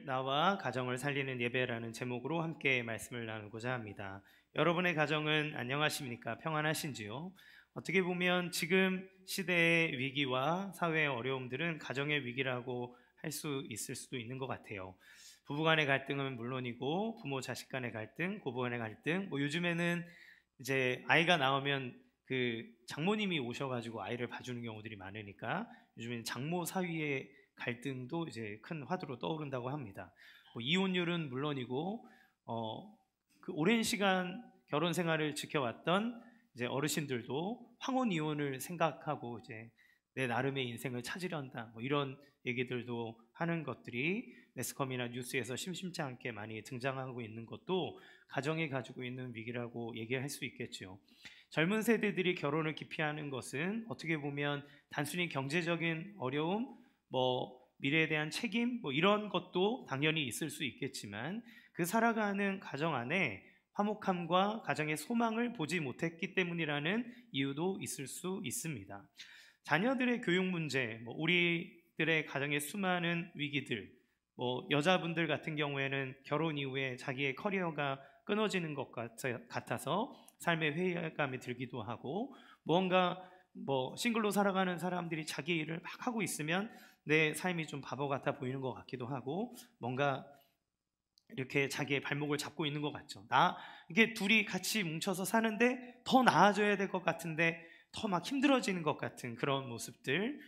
오늘 나와 가정을 살리는 예배라는 제목으로 함께 말씀을 나누고자 합니다. 여러분의 가정은 안녕하십니까? 평안하신지요? 어떻게 보면 지금 시대의 위기와 사회의 어려움들은 가정의 위기라고 할 수 있을 수도 있는 것 같아요. 부부 간의 갈등은 물론이고 부모 자식 간의 갈등, 고부 간의 갈등, 요즘에는 이제 아이가 나오면 그 장모님이 오셔가지고 아이를 봐주는 경우들이 많으니까 요즘에는 장모 사위의 갈등도 이제 큰 화두로 떠오른다고 합니다. 이혼율은 물론이고 그 오랜 시간 결혼 생활을 지켜왔던 이제 어르신들도 황혼 이혼을 생각하고 이제 내 나름의 인생을 찾으련다 이런 얘기들도 하는 것들이 매스컴이나 뉴스에서 심심치 않게 많이 등장하고 있는 것도 가정이 가지고 있는 위기라고 얘기할 수 있겠죠. 젊은 세대들이 결혼을 기피하는 것은 어떻게 보면 단순히 경제적인 어려움, 미래에 대한 책임, 이런 것도 당연히 있을 수 있겠지만 그 살아가는 가정 안에 화목함과 가정의 소망을 보지 못했기 때문이라는 이유도 있을 수 있습니다. 자녀들의 교육 문제, 우리들의 가정의 수많은 위기들, 여자분들 같은 경우에는 결혼 이후에 자기의 커리어가 끊어지는 것 같아서 삶의 회의감이 들기도 하고, 뭔가 싱글로 살아가는 사람들이 자기 일을 막 하고 있으면 내 삶이 좀 바보 같아 보이는 것 같기도 하고, 뭔가 이렇게 자기의 발목을 잡고 있는 것 같죠. 이게 둘이 같이 뭉쳐서 사는데 더 나아져야 될 것 같은데 더 막 힘들어지는 것 같은 그런 모습들,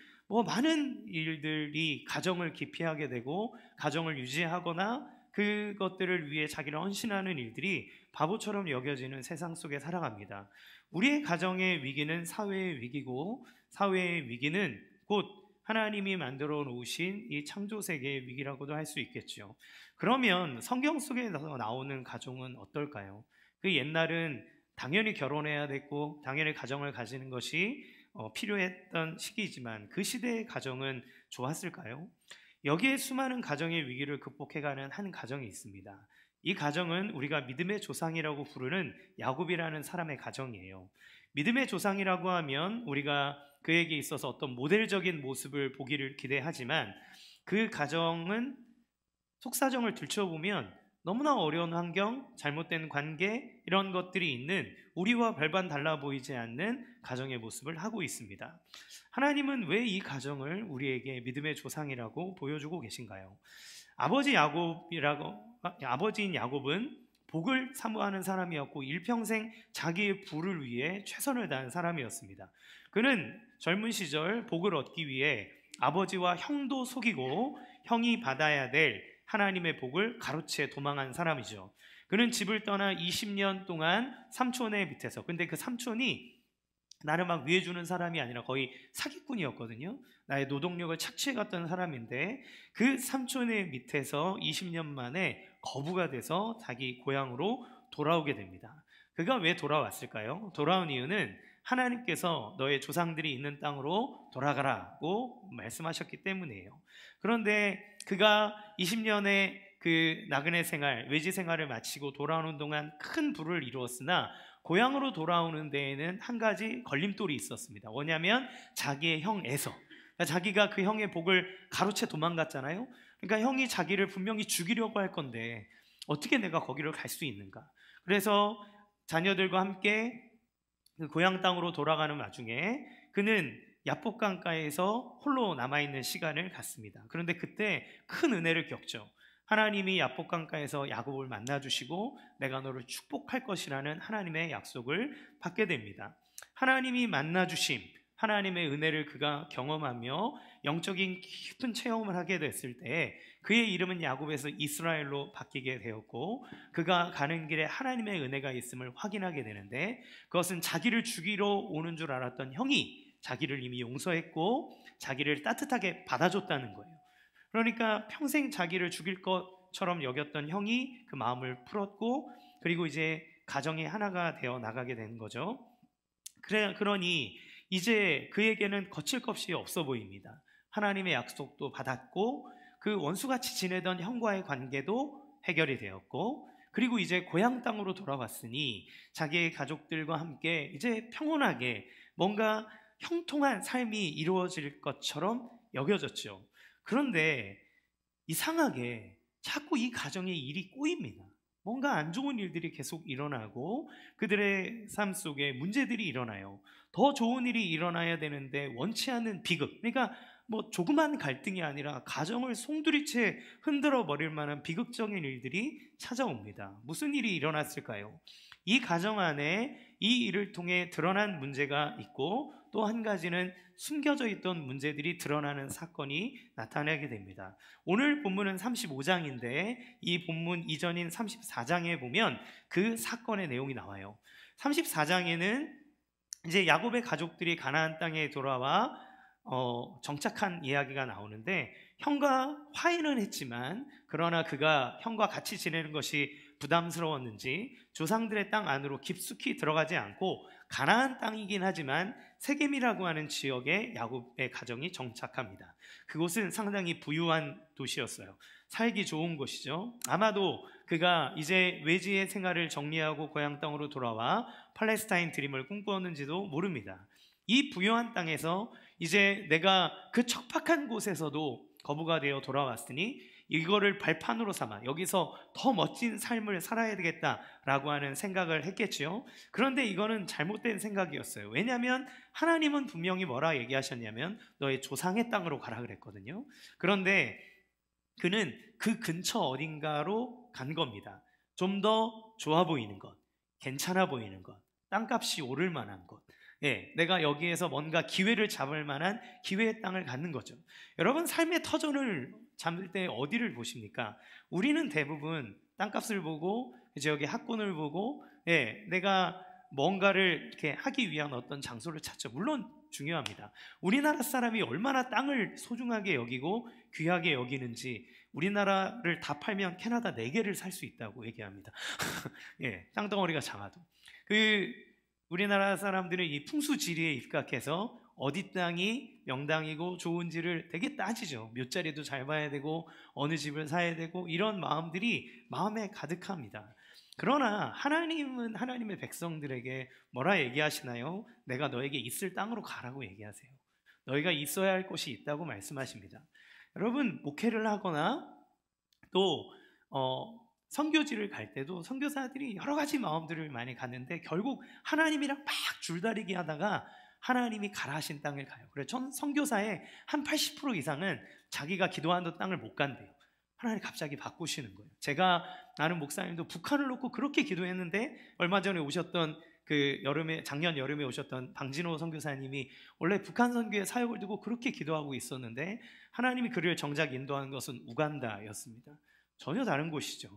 많은 일들이 가정을 기피하게 되고 가정을 유지하거나 그것들을 위해 자기를 헌신하는 일들이 바보처럼 여겨지는 세상 속에 살아갑니다. 우리의 가정의 위기는 사회의 위기고, 사회의 위기는 곧 하나님이 만들어 놓으신 이 창조 세계의 위기라고도 할 수 있겠죠. 그러면 성경 속에서 나오는 가정은 어떨까요? 그 옛날은 당연히 결혼해야 됐고 당연히 가정을 가지는 것이 필요했던 시기이지만 그 시대의 가정은 좋았을까요? 여기에 수많은 가정의 위기를 극복해가는 한 가정이 있습니다. 이 가정은 우리가 믿음의 조상이라고 부르는 야곱이라는 사람의 가정이에요. 믿음의 조상이라고 하면 우리가 그에게 있어서 어떤 모델적인 모습을 보기를 기대하지만 그 가정은 속사정을 들춰보면 너무나 어려운 환경, 잘못된 관계, 이런 것들이 있는 우리와 별반 달라 보이지 않는 가정의 모습을 하고 있습니다. 하나님은 왜 이 가정을 우리에게 믿음의 조상이라고 보여주고 계신가요? 아버지인 야곱은 복을 사모하는 사람이었고 일평생 자기의 부를 위해 최선을 다한 사람이었습니다. 그는 젊은 시절 복을 얻기 위해 아버지와 형도 속이고 형이 받아야 될 하나님의 복을 가로채 도망한 사람이죠. 그는 집을 떠나 20년 동안 삼촌의 밑에서, 근데 그 삼촌이 나를 막 위해주는 사람이 아니라 거의 사기꾼이었거든요. 나의 노동력을 착취해갔던 사람인데 그 삼촌의 밑에서 20년 만에 거부가 돼서 자기 고향으로 돌아오게 됩니다. 그가 왜 돌아왔을까요? 돌아온 이유는 하나님께서 너의 조상들이 있는 땅으로 돌아가라고 말씀하셨기 때문이에요. 그런데 그가 20년의 그 나그네 생활, 외지 생활을 마치고 돌아오는 동안 큰 부를 이루었으나 고향으로 돌아오는 데에는 한 가지 걸림돌이 있었습니다. 뭐냐면 자기의 형 에서, 그러니까 자기가 그 형의 복을 가로채 도망갔잖아요. 그러니까 형이 자기를 분명히 죽이려고 할 건데 어떻게 내가 거기를 갈 수 있는가? 그래서 자녀들과 함께 그 고향 땅으로 돌아가는 와중에 그는 야복강가에서 홀로 남아있는 시간을 갖습니다. 그런데 그때 큰 은혜를 겪죠. 하나님이 야복강가에서 야곱을 만나주시고 내가 너를 축복할 것이라는 하나님의 약속을 받게 됩니다. 하나님이 만나주심, 하나님의 은혜를 그가 경험하며 영적인 깊은 체험을 하게 됐을 때 그의 이름은 야곱에서 이스라엘로 바뀌게 되었고, 그가 가는 길에 하나님의 은혜가 있음을 확인하게 되는데 그것은 자기를 죽이러 오는 줄 알았던 형이 자기를 이미 용서했고 자기를 따뜻하게 받아줬다는 거예요. 그러니까 평생 자기를 죽일 것처럼 여겼던 형이 그 마음을 풀었고, 그리고 이제 가정이 하나가 되어 나가게 된 거죠. 그러니 이제 그에게는 거칠 것이 없어 보입니다. 하나님의 약속도 받았고 그 원수같이 지내던 형과의 관계도 해결이 되었고, 그리고 이제 고향 땅으로 돌아왔으니 자기의 가족들과 함께 이제 평온하게 뭔가 형통한 삶이 이루어질 것처럼 여겨졌죠. 그런데 이상하게 자꾸 이 가정에 일이 꼬입니다. 뭔가 안 좋은 일들이 계속 일어나고 그들의 삶 속에 문제들이 일어나요. 더 좋은 일이 일어나야 되는데 원치 않는 비극, 그러니까 뭐 조그만 갈등이 아니라 가정을 송두리째 흔들어 버릴 만한 비극적인 일들이 찾아옵니다. 무슨 일이 일어났을까요? 이 가정 안에 이 일을 통해 드러난 문제가 있고, 또 한 가지는 숨겨져 있던 문제들이 드러나는 사건이 나타나게 됩니다. 오늘 본문은 35장인데 이 본문 이전인 34장에 보면 그 사건의 내용이 나와요. 34장에는 이제 야곱의 가족들이 가나안 땅에 돌아와 정착한 이야기가 나오는데, 형과 화해는 했지만 그러나 그가 형과 같이 지내는 것이 부담스러웠는지 조상들의 땅 안으로 깊숙이 들어가지 않고 가나안 땅이긴 하지만 세겜이라고 하는 지역에 야곱의 가정이 정착합니다. 그곳은 상당히 부유한 도시였어요. 살기 좋은 곳이죠. 아마도 그가 이제 외지의 생활을 정리하고 고향 땅으로 돌아와 팔레스타인 드림을 꿈꾸었는지도 모릅니다. 이 부유한 땅에서 이제 내가 그 척박한 곳에서도 거부가 되어 돌아왔으니 이거를 발판으로 삼아 여기서 더 멋진 삶을 살아야 되겠다라고 하는 생각을 했겠지요. 그런데 이거는 잘못된 생각이었어요. 왜냐하면 하나님은 분명히 뭐라 얘기하셨냐면 너의 조상의 땅으로 가라 그랬거든요. 그런데 그는 그 근처 어딘가로 간 겁니다. 좀 더 좋아 보이는 것, 괜찮아 보이는 것, 땅값이 오를 만한 것, 내가 여기에서 뭔가 기회를 잡을 만한 기회의 땅을 갖는 거죠. 여러분, 삶의 터전을 잡을 때 어디를 보십니까? 우리는 대부분 땅값을 보고 지역의 학군을 보고 내가 뭔가를 이렇게 하기 위한 어떤 장소를 찾죠. 물론 중요합니다. 우리나라 사람이 얼마나 땅을 소중하게 여기고 귀하게 여기는지 우리나라를 다 팔면 캐나다 4개를 살 수 있다고 얘기합니다. 땅덩어리가 작아도. 우리나라 사람들은 이 풍수지리에 입각해서 어디 땅이 명당이고 좋은지를 되게 따지죠. 몇 자리도 잘 봐야 되고 어느 집을 사야 되고 이런 마음들이 마음에 가득합니다. 그러나 하나님은 하나님의 백성들에게 뭐라 얘기하시나요? 내가 너에게 있을 땅으로 가라고 얘기하세요. 너희가 있어야 할 곳이 있다고 말씀하십니다. 여러분, 목회를 하거나 또 선교지를 갈 때도 선교사들이 여러 가지 마음들을 많이 갖는데 결국 하나님이랑 막 줄다리기 하다가 하나님이 가라 하신 땅을 가요. 그래서 선교사의 한 80% 이상은 자기가 기도하는 땅을 못 간대요. 하나님 갑자기 바꾸시는 거예요. 제가 아는 목사님도 북한을 놓고 그렇게 기도했는데 얼마 전에 오셨던 작년 여름에 오셨던 방진호 선교사님이 원래 북한 선교의 사역을 두고 그렇게 기도하고 있었는데 하나님이 그를 정작 인도한 것은 우간다였습니다. 전혀 다른 곳이죠.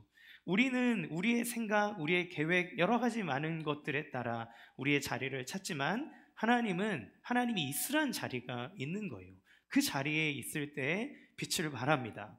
우리는 우리의 생각, 우리의 계획, 여러 가지 많은 것들에 따라 우리의 자리를 찾지만 하나님이 있으란 자리가 있는 거예요. 그 자리에 있을 때 빛을 발합니다.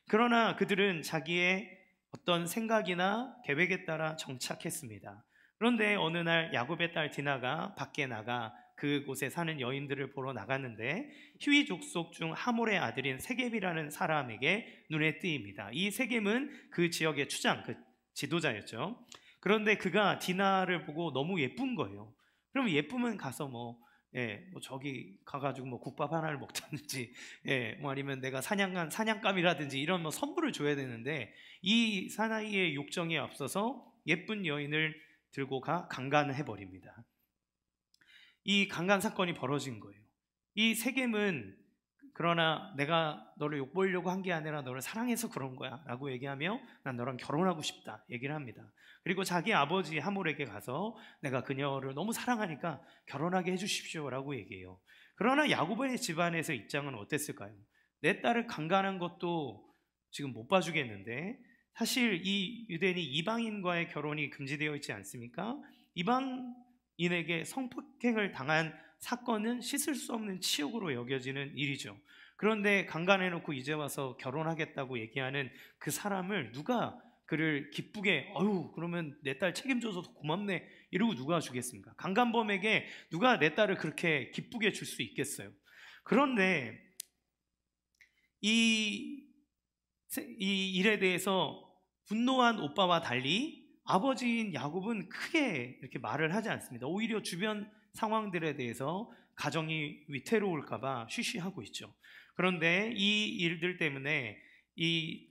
그러나 그들은 자기의 어떤 생각이나 계획에 따라 정착했습니다. 그런데 어느 날 야곱의 딸 디나가 밖에 나가 그곳에 사는 여인들을 보러 나갔는데 히위 족속 중 하몰의 아들인 세겜이라는 사람에게 눈에 띄입니다. 이 세겜은 그 지역의 추장, 그 지도자였죠. 그런데 그가 디나를 보고 너무 예쁜 거예요. 그럼 예쁘면 가서 저기 가가지고 국밥 하나를 먹든지, 아니면 내가 사냥한 사냥감이라든지 이런 선물을 줘야 되는데 이 사나이의 욕정에 앞서서 예쁜 여인을 들고 가 강간을 해버립니다. 이 강간 사건이 벌어진 거예요. 이 세겜은 그러나 내가 너를 욕보려고 한 게 아니라 너를 사랑해서 그런 거야 라고 얘기하며 난 너랑 결혼하고 싶다 얘기를 합니다. 그리고 자기 아버지 하몰에게 가서 내가 그녀를 너무 사랑하니까 결혼하게 해주십시오 라고 얘기해요. 그러나 야곱의 집안에서 입장은 어땠을까요? 내 딸을 강간한 것도 지금 못 봐주겠는데, 사실 이 유대인이 이방인과의 결혼이 금지되어 있지 않습니까? 이방인에게 성폭행을 당한 사건은 씻을 수 없는 치욕으로 여겨지는 일이죠. 그런데 강간해놓고 이제 와서 결혼하겠다고 얘기하는 그 사람을 누가 그를 기쁘게 그러면 내 딸 책임져서 고맙네 이러고 누가 주겠습니까? 강간범에게 누가 내 딸을 그렇게 기쁘게 줄 수 있겠어요? 그런데 이 일에 대해서 분노한 오빠와 달리 아버지인 야곱은 크게 이렇게 말을 하지 않습니다. 오히려 주변 상황들에 대해서 가정이 위태로울까 봐 쉬쉬하고 있죠. 그런데 이 일들 때문에 이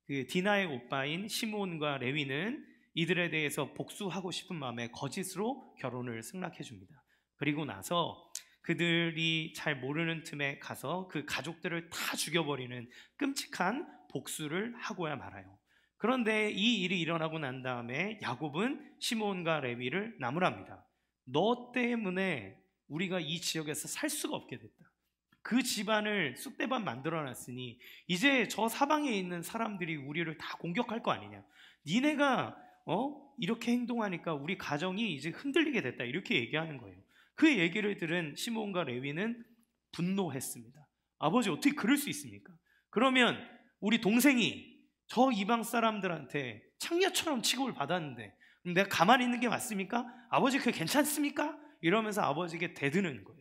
그 디나의 오빠인 시므온과 레위는 이들에 대해서 복수하고 싶은 마음에 거짓으로 결혼을 승낙해 줍니다. 그리고 나서 그들이 잘 모르는 틈에 가서 그 가족들을 다 죽여버리는 끔찍한 복수를 하고야 말아요. 그런데 이 일이 일어나고 난 다음에 야곱은 시므온과 레위를 나무랍니다. 너 때문에 우리가 이 지역에서 살 수가 없게 됐다. 그 집안을 쑥대밭 만들어놨으니 이제 저 사방에 있는 사람들이 우리를 다 공격할 거 아니냐. 니네가 이렇게 행동하니까 우리 가정이 이제 흔들리게 됐다. 이렇게 얘기하는 거예요. 그 얘기를 들은 시므온과 레위는 분노했습니다. 아버지 어떻게 그럴 수 있습니까? 그러면 우리 동생이 저 이방 사람들한테 창녀처럼 취급을 받았는데 내가 가만히 있는 게 맞습니까? 아버지 그게 괜찮습니까? 이러면서 아버지에게 대드는 거예요.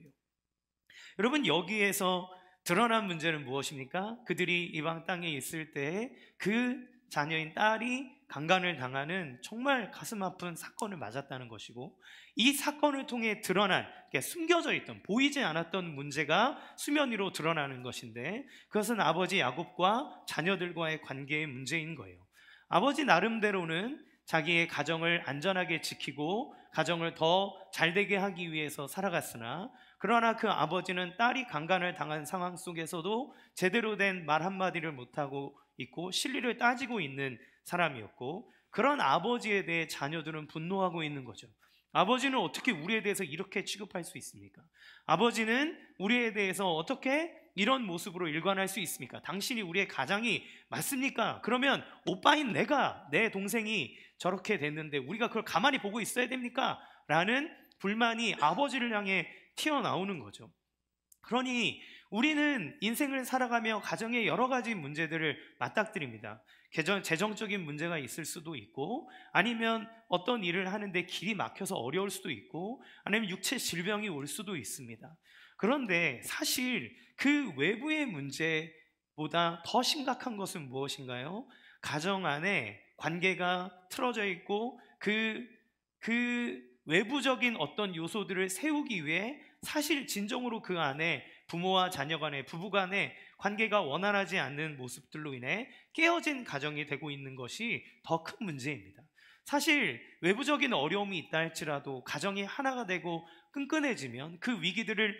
여러분, 여기에서 드러난 문제는 무엇입니까? 그들이 이방 땅에 있을 때 그 자녀인 딸이 강간을 당하는 정말 가슴 아픈 사건을 맞았다는 것이고, 이 사건을 통해 드러난, 숨겨져 있던, 보이지 않았던 문제가 수면 위로 드러나는 것인데, 그것은 아버지 야곱과 자녀들과의 관계의 문제인 거예요. 아버지 나름대로는 자기의 가정을 안전하게 지키고 가정을 더 잘되게 하기 위해서 살아갔으나, 그러나 그 아버지는 딸이 강간을 당한 상황 속에서도 제대로 된 말 한마디를 못하고 있고 실리를 따지고 있는 사람이었고, 그런 아버지에 대해 자녀들은 분노하고 있는 거죠. 아버지는 어떻게 우리에 대해서 이렇게 취급할 수 있습니까? 아버지는 우리에 대해서 어떻게 이런 모습으로 일관할 수 있습니까? 당신이 우리의 가장이 맞습니까? 그러면 오빠인 내가, 내 동생이 저렇게 됐는데 우리가 그걸 가만히 보고 있어야 됩니까? 라는 불만이 아버지를 향해 튀어나오는 거죠. 그러니 우리는 인생을 살아가며 가정의 여러 가지 문제들을 맞닥뜨립니다. 재정적인 문제가 있을 수도 있고, 아니면 어떤 일을 하는데 길이 막혀서 어려울 수도 있고, 아니면 육체 질병이 올 수도 있습니다. 그런데 사실 그 외부의 문제보다 더 심각한 것은 무엇인가요? 가정 안에 관계가 틀어져 있고 그 외부적인 어떤 요소들을 세우기 위해 사실 진정으로 그 안에 부모와 자녀 간의, 부부 간의 관계가 원활하지 않는 모습들로 인해 깨어진 가정이 되고 있는 것이 더 큰 문제입니다. 사실 외부적인 어려움이 있다 할지라도 가정이 하나가 되고 끈끈해지면 그 위기들을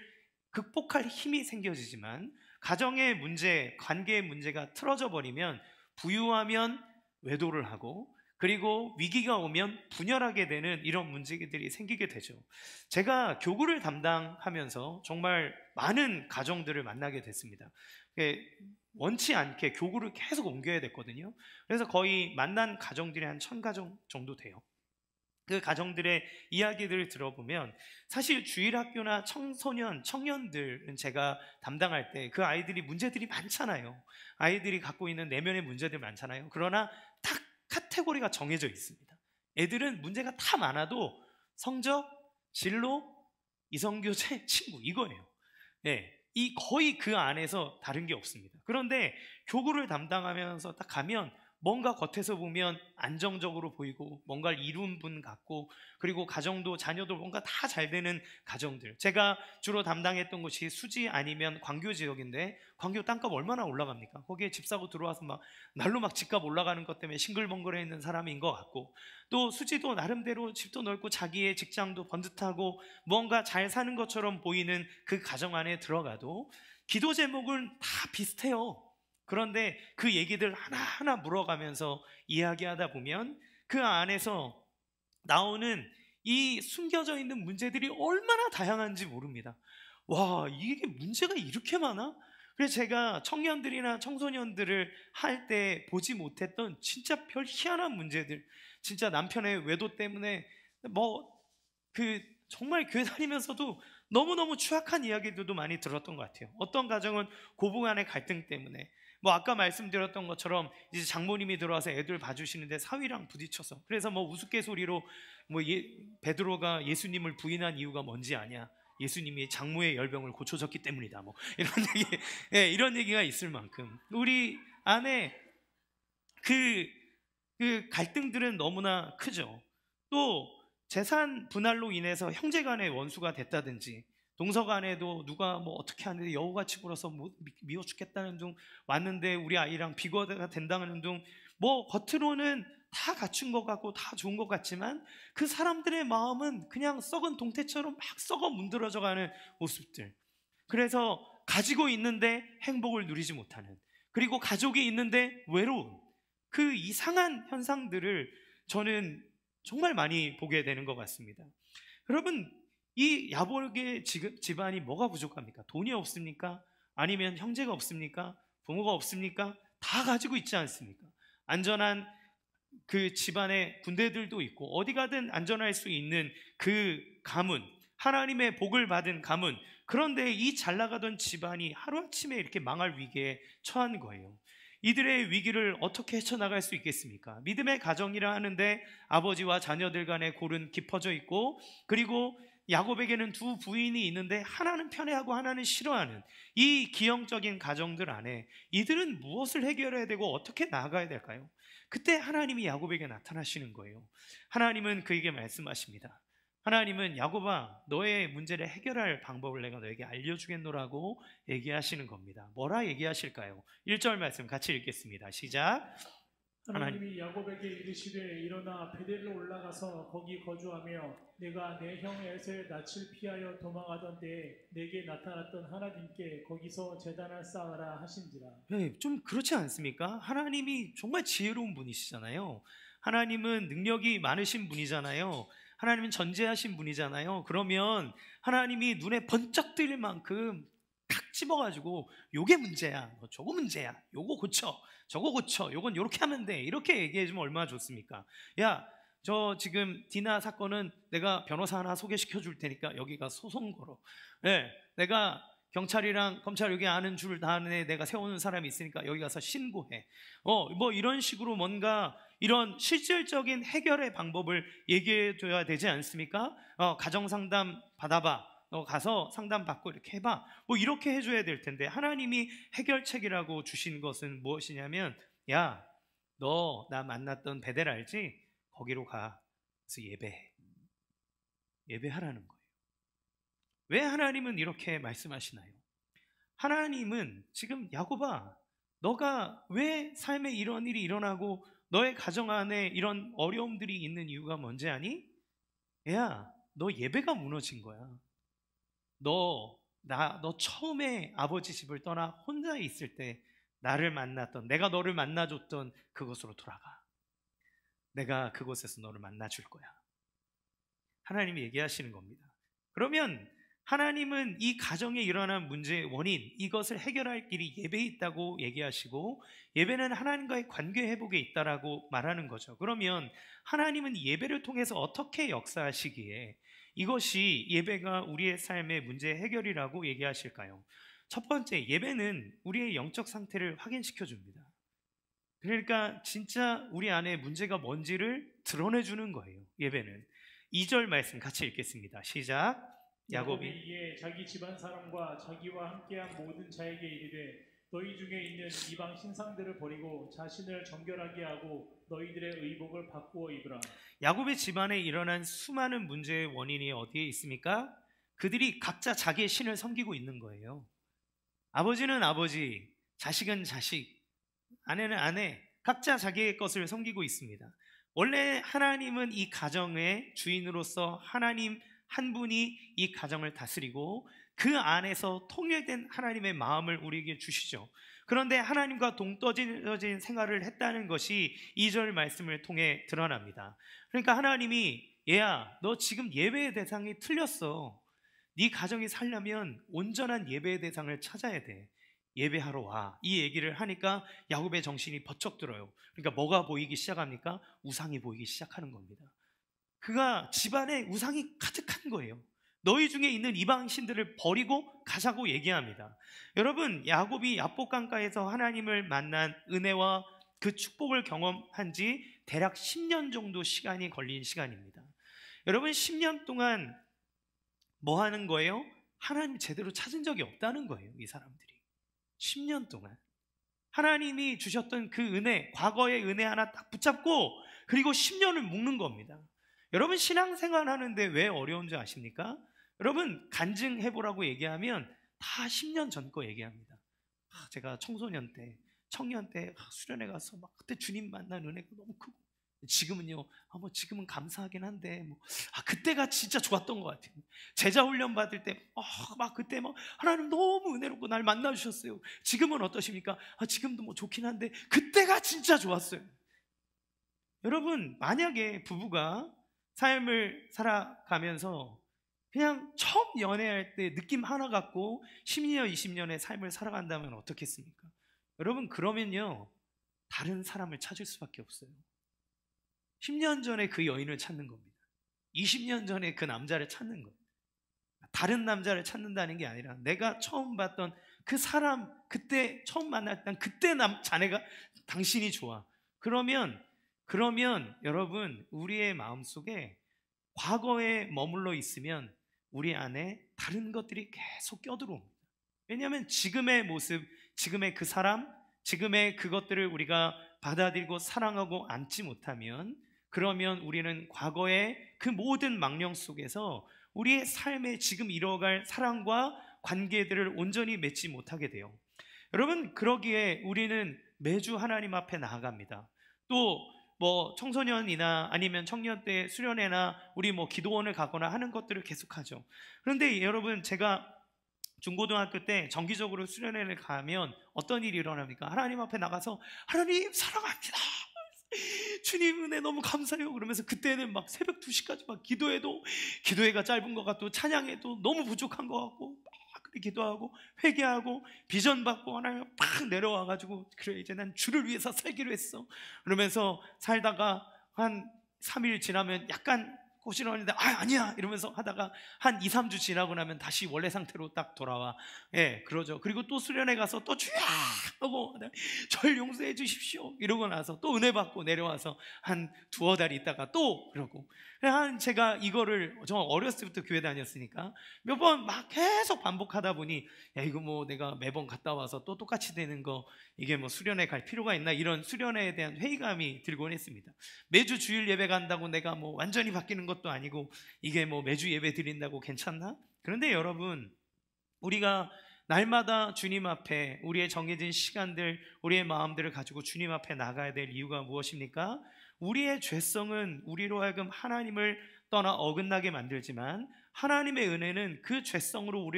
극복할 힘이 생겨지지만, 가정의 문제, 관계의 문제가 틀어져 버리면 부유하면 외도를 하고, 그리고 위기가 오면 분열하게 되는 이런 문제들이 생기게 되죠. 제가 교구를 담당하면서 정말 많은 가정들을 만나게 됐습니다. 원치 않게 교구를 계속 옮겨야 됐거든요. 그래서 거의 만난 가정들이 한 1000가정 정도 돼요. 그 가정들의 이야기들을 들어보면 사실 주일학교나 청소년, 청년들은 제가 담당할 때 그 아이들이 문제들이 많잖아요. 아이들이 갖고 있는 내면의 문제들 많잖아요. 그러나 딱 카테고리가 정해져 있습니다. 애들은 문제가 다 많아도 성적, 진로, 이성교제, 친구, 이거예요. 이 거의 그 안에서 다른 게 없습니다. 그런데 교구를 담당하면서 딱 가면 뭔가 겉에서 보면 안정적으로 보이고 뭔가를 이룬 분 같고, 그리고 가정도, 자녀도 뭔가 다 잘 되는 가정들. 제가 주로 담당했던 곳이 수지 아니면 광교 지역인데, 광교 땅값 얼마나 올라갑니까? 거기에 집 사고 들어와서 막 날로 막 집값 올라가는 것 때문에 싱글벙글해 있는 사람인 것 같고, 또 수지도 나름대로 집도 넓고 자기의 직장도 번듯하고 뭔가 잘 사는 것처럼 보이는 그 가정 안에 들어가도 기도 제목은 다 비슷해요. 그런데 그 얘기들 하나하나 물어가면서 이야기하다 보면 그 안에서 나오는 이 숨겨져 있는 문제들이 얼마나 다양한지 모릅니다. 와, 이게 문제가 이렇게 많아? 그래서 제가 청년들이나 청소년들을 할 때 보지 못했던 진짜 별 희한한 문제들, 진짜 남편의 외도 때문에 정말 교회 다니면서도 너무너무 추악한 이야기들도 많이 들었던 것 같아요. 어떤 가정은 고부간의 갈등 때문에, 아까 말씀드렸던 것처럼 이제 장모님이 들어와서 애들 봐주시는데 사위랑 부딪혀서, 그래서 우스갯소리로 베드로가 예수님을 부인한 이유가 뭔지 아냐? 예수님이 장모의 열병을 고쳐줬기 때문이다. 이런 얘기, 이런 얘기가 있을 만큼 우리 안에 그 갈등들은 너무나 크죠. 또 재산 분할로 인해서 형제간의 원수가 됐다든지, 동서간에도 누가 뭐 어떻게 하는데 여우같이 굴어서 미워 죽겠다는 둥 왔는데 우리 아이랑 비거가 된다는 둥 뭐 겉으로는 다 갖춘 것 같고 다 좋은 것 같지만 그 사람들의 마음은 그냥 썩은 동태처럼 막 썩어 문드러져가는 모습들. 그래서 가지고 있는데 행복을 누리지 못하는, 그리고 가족이 있는데 외로운 그 이상한 현상들을 저는 정말 많이 보게 되는 것 같습니다. 여러분, 이 야복의 집안이 뭐가 부족합니까? 돈이 없습니까? 아니면 형제가 없습니까? 부모가 없습니까? 다 가지고 있지 않습니까? 안전한 그 집안에 군대들도 있고 어디 가든 안전할 수 있는 그 가문, 하나님의 복을 받은 가문. 그런데 이 잘 나가던 집안이 하루아침에 이렇게 망할 위기에 처한 거예요. 이들의 위기를 어떻게 헤쳐나갈 수 있겠습니까? 믿음의 가정이라 하는데 아버지와 자녀들 간의 골은 깊어져 있고, 그리고 야곱에게는 두 부인이 있는데 하나는 편애하고 하나는 싫어하는 이 기형적인 가정들 안에 이들은 무엇을 해결해야 되고 어떻게 나아가야 될까요? 그때 하나님이 야곱에게 나타나시는 거예요. 하나님은 그에게 말씀하십니다. 하나님은 야곱아, 너의 문제를 해결할 방법을 내가 너에게 알려주겠노라고 얘기하시는 겁니다. 뭐라 얘기하실까요? 1절 말씀 같이 읽겠습니다. 시작. 하나님이 야곱에게 이르시되 일어나 베델로 올라가서 거기 거주하며 내가 내 형 에서의 낯을 피하여 도망하던 때에 내게 나타났던 하나님께 거기서 제단을 쌓으라 하신지라. 네, 좀 그렇지 않습니까? 하나님이 정말 지혜로운 분이시잖아요. 하나님은 능력이 많으신 분이잖아요. 하나님은 전지하신 분이잖아요. 그러면 하나님이 눈에 번쩍 뜨일 만큼 탁 집어가지고 요게 문제야, 저거 문제야, 요거 고쳐, 저거 고쳐, 요건 요렇게 하면 돼, 이렇게 얘기해주면 얼마나 좋습니까? 야, 저 지금 디나 사건은 내가 변호사 하나 소개시켜 줄 테니까 여기 가서 소송 걸어. 네, 내가 경찰이랑 검찰 여기 아는 줄 다 아는 애 내가 세우는 사람이 있으니까 여기 가서 신고해. 뭐 이런 식으로 뭔가 이런 실질적인 해결의 방법을 얘기해 줘야 되지 않습니까? 가정상담 받아봐, 너 가서 상담 받고 이렇게 해봐, 뭐 이렇게 해줘야 될 텐데 하나님이 해결책이라고 주신 것은 무엇이냐면, 야, 너 나 만났던 베델 알지? 거기로 가. 그래서 예배하라는 거예요. 왜 하나님은 이렇게 말씀하시나요? 하나님은 지금 야곱아, 너가 왜 삶에 이런 일이 일어나고 너의 가정 안에 이런 어려움들이 있는 이유가 뭔지 아니? 야, 너 예배가 무너진 거야. 너 처음에 아버지 집을 떠나 혼자 있을 때 나를 만났던, 내가 너를 만나줬던 그곳으로 돌아가. 내가 그곳에서 너를 만나줄 거야. 하나님이 얘기하시는 겁니다. 그러면 하나님은 이 가정에 일어난 문제의 원인, 이것을 해결할 길이 예배에 있다고 얘기하시고, 예배는 하나님과의 관계 회복에 있다라고 말하는 거죠. 그러면 하나님은 예배를 통해서 어떻게 역사하시기에 이것이 예배가 우리의 삶의 문제 해결이라고 얘기하실까요? 첫 번째, 예배는 우리의 영적 상태를 확인시켜 줍니다. 그러니까 진짜 우리 안에 문제가 뭔지를 드러내주는 거예요. 예배는. 2절 말씀 같이 읽겠습니다. 시작. 야곱이 이에 자기 집안 사람과 자기와 함께한 모든 자에게 이르되 너희 중에 있는 이방 신상들을 버리고 자신을 정결하게 하고 너희들의 의복을 바꾸어 입으라. 야곱의 집안에 일어난 수많은 문제의 원인이 어디에 있습니까? 그들이 각자 자기의 신을 섬기고 있는 거예요. 아버지는 아버지, 자식은 자식, 아내는 아내, 각자 자기의 것을 섬기고 있습니다. 원래 하나님은 이 가정의 주인으로서 하나님 한 분이 이 가정을 다스리고 그 안에서 통일된 하나님의 마음을 우리에게 주시죠. 그런데 하나님과 동떨어진 생활을 했다는 것이 2절 말씀을 통해 드러납니다. 그러니까 하나님이, 얘야, 너 지금 예배의 대상이 틀렸어. 네 가정이 살려면 온전한 예배의 대상을 찾아야 돼. 예배하러 와. 이 얘기를 하니까 야곱의 정신이 번쩍 들어요. 그러니까 뭐가 보이기 시작합니까? 우상이 보이기 시작하는 겁니다. 그가 집안에 우상이 가득한 거예요. 너희 중에 있는 이방신들을 버리고 가자고 얘기합니다. 여러분, 야곱이 야복강가에서 하나님을 만난 은혜와 그 축복을 경험한 지 대략 10년 정도 시간이 걸린 시간입니다. 여러분, 10년 동안 뭐 하는 거예요? 하나님 제대로 찾은 적이 없다는 거예요. 이 사람들이 10년 동안 하나님이 주셨던 그 은혜, 과거의 은혜 하나 딱 붙잡고 그리고 10년을 묵는 겁니다. 여러분, 신앙생활 하는데 왜 어려운지 아십니까? 여러분 간증해보라고 얘기하면 다 10년 전 거 얘기합니다. 제가 청소년 때, 청년 때 수련회 가서 막 그때 주님 만난 은혜가 너무 크고, 지금은요, 뭐 지금은 감사하긴 한데 그때가 진짜 좋았던 것 같아요. 제자 훈련 받을 때 막 그때 막 하나님 너무 은혜롭고 날 만나 주셨어요. 지금은 어떠십니까? 지금도 뭐 좋긴 한데 그때가 진짜 좋았어요. 여러분, 만약에 부부가 삶을 살아가면서 그냥 처음 연애할 때 느낌 하나 갖고 10년, 20년의 삶을 살아간다면 어떻겠습니까? 여러분, 그러면요, 다른 사람을 찾을 수밖에 없어요. 10년 전에 그 여인을 찾는 겁니다. 20년 전에 그 남자를 찾는 겁니다. 다른 남자를 찾는다는 게 아니라 내가 처음 봤던 그 사람, 그때 처음 만났던 그때 자네가, 당신이 좋아. 그러면 여러분, 우리의 마음속에 과거에 머물러 있으면 우리 안에 다른 것들이 계속 껴들어옵니다. 왜냐하면 지금의 모습, 지금의 그 사람, 지금의 그것들을 우리가 받아들이고 사랑하고 안지 못하면, 그러면 우리는 과거의 그 모든 망령 속에서 우리의 삶에 지금 이뤄갈 사랑과 관계들을 온전히 맺지 못하게 돼요. 여러분, 그러기에 우리는 매주 하나님 앞에 나아갑니다. 또 뭐 청소년이나 아니면 청년 때 수련회나 우리 뭐 기도원을 가거나 하는 것들을 계속하죠. 그런데 여러분, 제가 중고등학교 때 정기적으로 수련회를 가면 어떤 일이 일어납니까? 하나님 앞에 나가서 하나님 사랑합니다, 주님 은혜 너무 감사해요 그러면서, 그때는 막 새벽 2시까지 막 기도회가 짧은 것 같고 찬양해도 너무 부족한 것 같고 막 그렇게 기도하고 회개하고 비전 받고 하나님 팍 내려와가지고, 그래 이제 난 주를 위해서 살기로 했어 그러면서 살다가 한 3일 지나면 약간 꼬시러는데 아니야 이러면서 하다가 한 2, 3주 지나고 나면 다시 원래 상태로 딱 돌아와. 그러죠. 그리고 또 수련회 가서 또 주야 하고 절 용서해 주십시오 이러고 나서 또 은혜 받고 내려와서 한 두어 달 있다가 또 그러고, 제가 이거를 정말 어렸을 때부터 교회 다녔으니까 몇 번 막 계속 반복하다 보니, 야 이거 뭐 내가 매번 갔다 와서 또 똑같이 되는 거, 이게 뭐 수련회 갈 필요가 있나, 이런 수련회에 대한 회의감이 들곤 했습니다. 매주 주일 예배 간다고 내가 뭐 완전히 바뀌는 것도 아니고, 이게 뭐 매주 예배 드린다고 괜찮나? 그런데 여러분, 우리가 날마다 주님 앞에 우리의 정해진 시간들, 우리의 마음들을 가지고 주님 앞에 나가야 될 이유가 무엇입니까? 우리의 죄성은 우리로 하여금 하나님을 떠나 어긋나게 만들지만, 하나님의 은혜는 그 죄성으로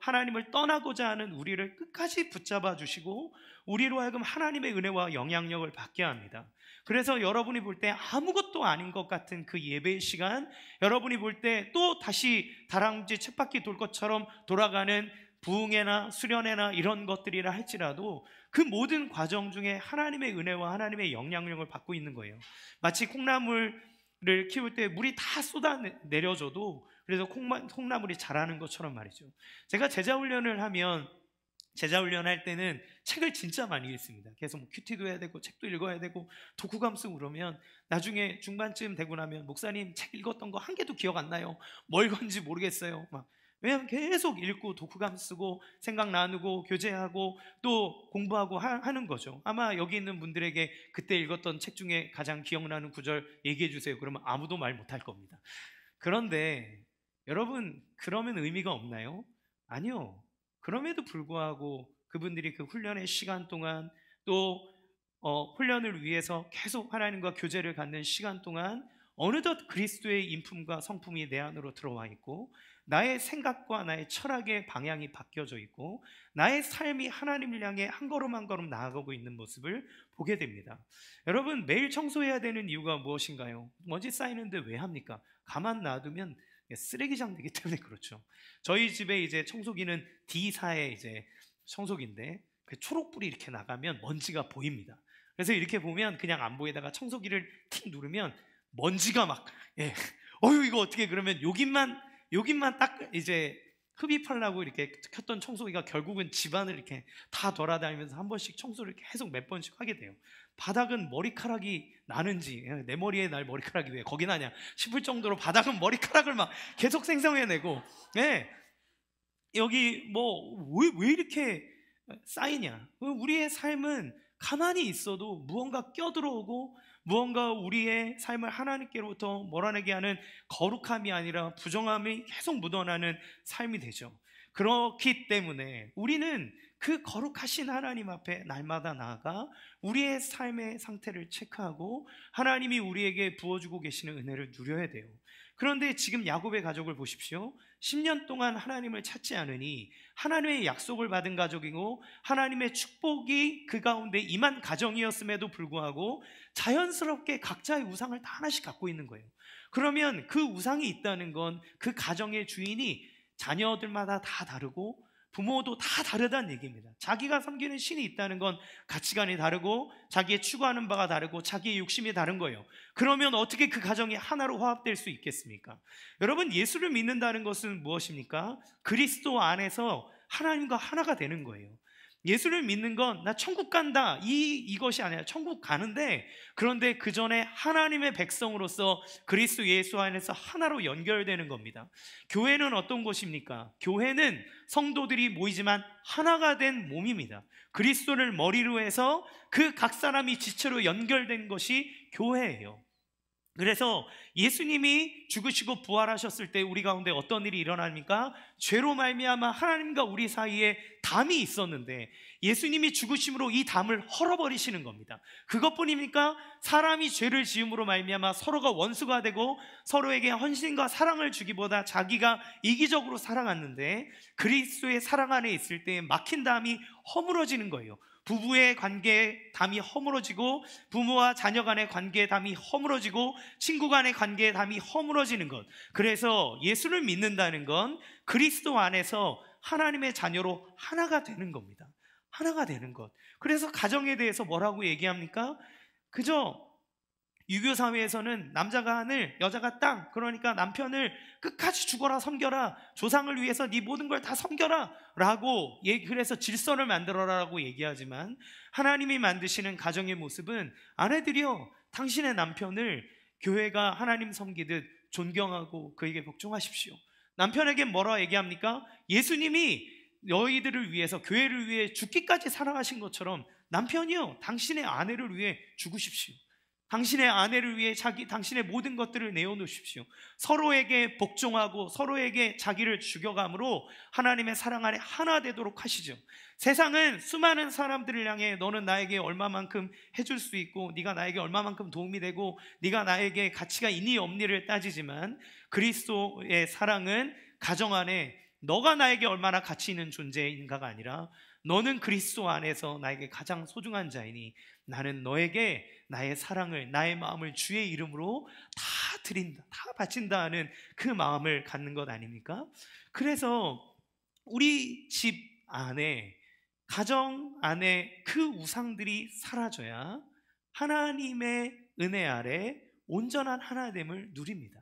하나님을 떠나고자 하는 우리를 끝까지 붙잡아 주시고 우리로 하여금 하나님의 은혜와 영향력을 받게 합니다. 그래서 여러분이 볼 때 아무것도 아닌 것 같은 그 예배의 시간, 여러분이 볼 때 또 다시 다람쥐 쳇바퀴 돌 것처럼 돌아가는 부흥회나 수련회나 이런 것들이라 할지라도 그 모든 과정 중에 하나님의 은혜와 하나님의 영향력을 받고 있는 거예요. 마치 콩나물을 키울 때 물이 다 쏟아 내려줘도 그래서 콩나물이 자라는 것처럼 말이죠. 제가 제자훈련을 할 때는 책을 진짜 많이 읽습니다. 계속 뭐 큐티도 해야 되고 책도 읽어야 되고 독후감 쓰고 그러면 나중에 중반쯤 되고 나면, 목사님 책 읽었던 거 한 개도 기억 안 나요, 뭘 건지 모르겠어요 왜냐하면 계속 읽고 독후감 쓰고 생각 나누고 교제하고 또 공부하고 하는 거죠. 아마 여기 있는 분들에게 그때 읽었던 책 중에 가장 기억나는 구절 얘기해 주세요 그러면 아무도 말 못할 겁니다. 그런데 여러분, 그러면 의미가 없나요? 아니요. 그럼에도 불구하고 그분들이 그 훈련의 시간 동안, 또 훈련을 위해서 계속 하나님과 교제를 갖는 시간 동안 어느덧 그리스도의 인품과 성품이 내 안으로 들어와 있고, 나의 생각과 나의 철학의 방향이 바뀌어져 있고, 나의 삶이 하나님을 향해 한 걸음 한 걸음 나아가고 있는 모습을 보게 됩니다. 여러분, 매일 청소해야 되는 이유가 무엇인가요? 먼지 쌓이는데 왜 합니까? 가만 놔두면 쓰레기장 되기 때문에 그렇죠. 저희 집에 이제 청소기는 D사의 이제 청소기인데, 그 초록불이 이렇게 나가면 먼지가 보입니다. 그래서 이렇게 보면 그냥 안 보이다가 청소기를 틱 누르면 먼지가 막 어휴 이거 어떻게, 그러면 여기만 딱 이제 흡입하려고 이렇게 켰던 청소기가 결국은 집안을 이렇게 다 돌아다니면서 한 번씩 청소를 계속 몇 번씩 하게 돼요. 바닥은 머리카락이 나는지, 내 머리에 날 머리카락이 왜 거기 나냐 싶을 정도로 바닥은 머리카락을 막 계속 생성해내고, 여기 뭐 왜 이렇게 쌓이냐. 우리의 삶은 가만히 있어도 무언가 껴들어오고 무언가 우리의 삶을 하나님께로부터 몰아내게 하는 거룩함이 아니라 부정함이 계속 묻어나는 삶이 되죠. 그렇기 때문에 우리는 그 거룩하신 하나님 앞에 날마다 나아가 우리의 삶의 상태를 체크하고 하나님이 우리에게 부어주고 계시는 은혜를 누려야 돼요. 그런데 지금 야곱의 가족을 보십시오. 10년 동안 하나님을 찾지 않으니 하나님의 약속을 받은 가족이고 하나님의 축복이 그 가운데 임한 가정이었음에도 불구하고 자연스럽게 각자의 우상을 다 하나씩 갖고 있는 거예요. 그러면 그 우상이 있다는 건 그 가정의 주인이 자녀들마다 다 다르고 부모도 다 다르다는 얘기입니다. 자기가 섬기는 신이 있다는 건 가치관이 다르고 자기의 추구하는 바가 다르고 자기의 욕심이 다른 거예요. 그러면 어떻게 그 가정이 하나로 화합될 수 있겠습니까? 여러분, 예수를 믿는다는 것은 무엇입니까? 그리스도 안에서 하나님과 하나가 되는 거예요. 예수를 믿는 건 나 천국 간다 이것이 아니라 천국 가는데, 그런데 그 전에 하나님의 백성으로서 그리스도 예수 안에서 하나로 연결되는 겁니다. 교회는 어떤 곳입니까? 교회는 성도들이 모이지만 하나가 된 몸입니다. 그리스도를 머리로 해서 그 각 사람이 지체로 연결된 것이 교회예요. 그래서 예수님이 죽으시고 부활하셨을 때 우리 가운데 어떤 일이 일어납니까? 죄로 말미암아 하나님과 우리 사이에 담이 있었는데 예수님이 죽으심으로 이 담을 헐어버리시는 겁니다. 그것뿐입니까? 사람이 죄를 지음으로 말미암아 서로가 원수가 되고 서로에게 헌신과 사랑을 주기보다 자기가 이기적으로 살아갔는데 그리스도의 사랑 안에 있을 때 막힌 담이 허물어지는 거예요. 부부의 관계에 담이 허물어지고 부모와 자녀 간의 관계에 담이 허물어지고 친구 간의 관계에 담이 허물어지는 것. 그래서 예수를 믿는다는 건 그리스도 안에서 하나님의 자녀로 하나가 되는 겁니다. 하나가 되는 것. 그래서 가정에 대해서 뭐라고 얘기합니까? 그저 유교 사회에서는 남자가 하늘, 여자가 땅, 그러니까 남편을 끝까지 죽어라 섬겨라, 조상을 위해서 네 모든 걸 다 섬겨라 라고 그래서 질서를 만들어라라고 얘기하지만 하나님이 만드시는 가정의 모습은 아내들이여 당신의 남편을 교회가 하나님 섬기듯 존경하고 그에게 복종하십시오. 남편에게 뭐라 얘기합니까? 예수님이 너희들을 위해서 교회를 위해 죽기까지 사랑하신 것처럼 남편이여 당신의 아내를 위해 죽으십시오. 당신의 아내를 위해 당신의 모든 것들을 내어놓으십시오. 서로에게 복종하고 서로에게 자기를 죽여감으로 하나님의 사랑 안에 하나 되도록 하시죠. 세상은 수많은 사람들을 향해 너는 나에게 얼마만큼 해줄 수 있고 네가 나에게 얼마만큼 도움이 되고 네가 나에게 가치가 있니 없니를 따지지만 그리스도의 사랑은 가정 안에 너가 나에게 얼마나 가치 있는 존재인가가 아니라 너는 그리스도 안에서 나에게 가장 소중한 자이니 나는 너에게 나의 사랑을, 나의 마음을 주의 이름으로 다 드린다, 다 바친다 하는 그 마음을 갖는 것 아닙니까? 그래서 우리 집 안에, 가정 안에 그 우상들이 사라져야 하나님의 은혜 아래 온전한 하나됨을 누립니다.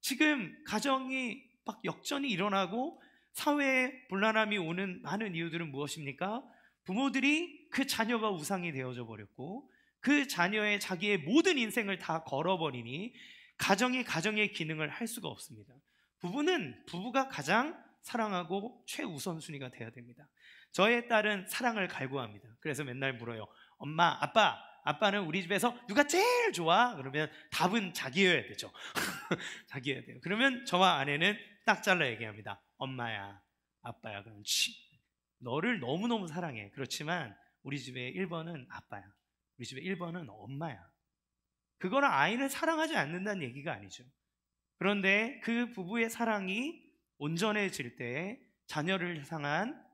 지금 가정이 막 역전이 일어나고 사회에 분란함이 오는 많은 이유들은 무엇입니까? 부모들이 그 자녀가 우상이 되어져 버렸고 그 자녀의 자기의 모든 인생을 다 걸어버리니 가정이 가정의 기능을 할 수가 없습니다. 부부는 부부가 가장 사랑하고 최우선순위가 돼야 됩니다. 저의 딸은 사랑을 갈구합니다. 그래서 맨날 물어요. 엄마, 아빠, 아빠는 우리 집에서 누가 제일 좋아? 그러면 답은 자기여야 되죠. 자기여야 돼요. 그러면 저와 아내는 딱 잘라 얘기합니다. 엄마야, 아빠야. 그럼 너를 너무너무 사랑해. 그렇지만 우리 집의 1번은 아빠야. 우리 집의 1번은 엄마야. 그거는 아이를 사랑하지 않는다는 얘기가 아니죠. 그런데 그 부부의 사랑이 온전해질 때 자녀를 향한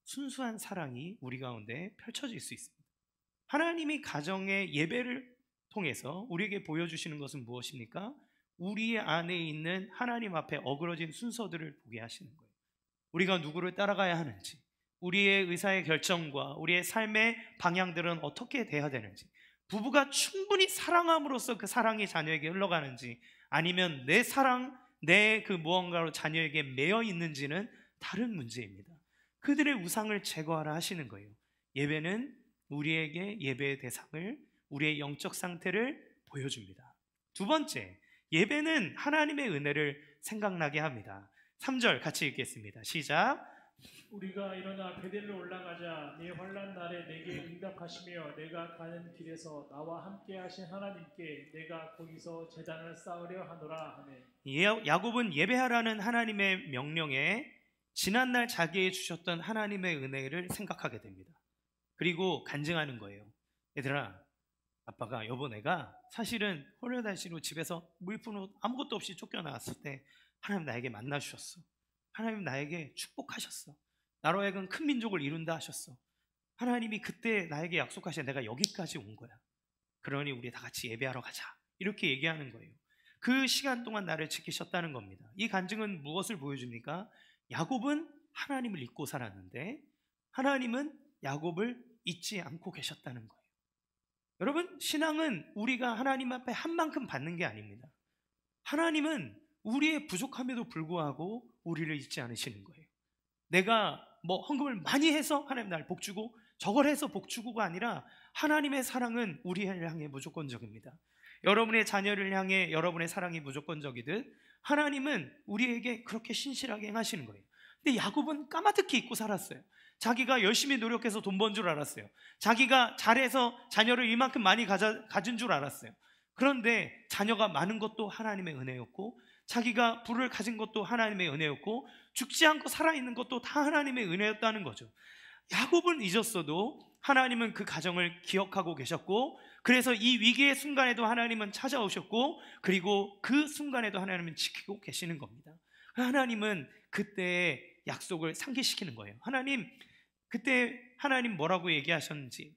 순수한 사랑이 우리 가운데 펼쳐질 수 있습니다. 하나님이 가정의 예배를 통해서 우리에게 보여주시는 것은 무엇입니까? 우리 안에 있는 하나님 앞에 어그러진 순서들을 보게 하시는 거예요. 우리가 누구를 따라가야 하는지, 우리의 의사의 결정과 우리의 삶의 방향들은 어떻게 돼야 되는지, 부부가 충분히 사랑함으로써 그 사랑이 자녀에게 흘러가는지 아니면 내 사랑, 내 그 무언가로 자녀에게 매여 있는지는 다른 문제입니다. 그들의 우상을 제거하라 하시는 거예요. 예배는 우리에게 예배의 대상을, 우리의 영적 상태를 보여줍니다. 두 번째, 예배는 하나님의 은혜를 생각나게 합니다. 3절 같이 읽겠습니다. 시작. 우리가 일어나 베델로 올라가자. 네 환난 날에 내게 응답하시며 내가 가는 길에서 나와 함께 하신 하나님께 내가 거기서 제단을 쌓으려 하노라 하네. 야곱은 예배하라는 하나님의 명령에 지난날 자기에게 주셨던 하나님의 은혜를 생각하게 됩니다. 그리고 간증하는 거예요. 얘들아, 아빠가 여보 내가 사실은 홀려다시로 집에서 무일푼 옷 아무것도 없이 쫓겨나왔을 때 하나님 나에게 만나 주셨어. 하나님 나에게 축복하셨어. 나로 하여금 큰 민족을 이룬다 하셨어. 하나님이 그때 나에게 약속하신 내가 여기까지 온 거야. 그러니 우리 다 같이 예배하러 가자. 이렇게 얘기하는 거예요. 그 시간 동안 나를 지키셨다는 겁니다. 이 간증은 무엇을 보여줍니까? 야곱은 하나님을 잊고 살았는데 하나님은 야곱을 잊지 않고 계셨다는 거예요. 여러분, 신앙은 우리가 하나님 앞에 한 만큼 받는 게 아닙니다. 하나님은 우리의 부족함에도 불구하고 우리를 잊지 않으시는 거예요. 내가 뭐 헌금을 많이 해서 하나님 날 복주고 저걸 해서 복주고가 아니라 하나님의 사랑은 우리를 향해 무조건적입니다. 여러분의 자녀를 향해 여러분의 사랑이 무조건적이듯 하나님은 우리에게 그렇게 신실하게 행하시는 거예요. 근데 야곱은 까마득히 잊고 살았어요. 자기가 열심히 노력해서 돈 번 줄 알았어요. 자기가 잘해서 자녀를 이만큼 많이 가진 줄 알았어요. 그런데 자녀가 많은 것도 하나님의 은혜였고 자기가 부를 가진 것도 하나님의 은혜였고 죽지 않고 살아있는 것도 다 하나님의 은혜였다는 거죠. 야곱은 잊었어도 하나님은 그 가정을 기억하고 계셨고 그래서 이 위기의 순간에도 하나님은 찾아오셨고 그리고 그 순간에도 하나님은 지키고 계시는 겁니다. 하나님은 그때 약속을 상기시키는 거예요. 하나님 그때 하나님 뭐라고 얘기하셨는지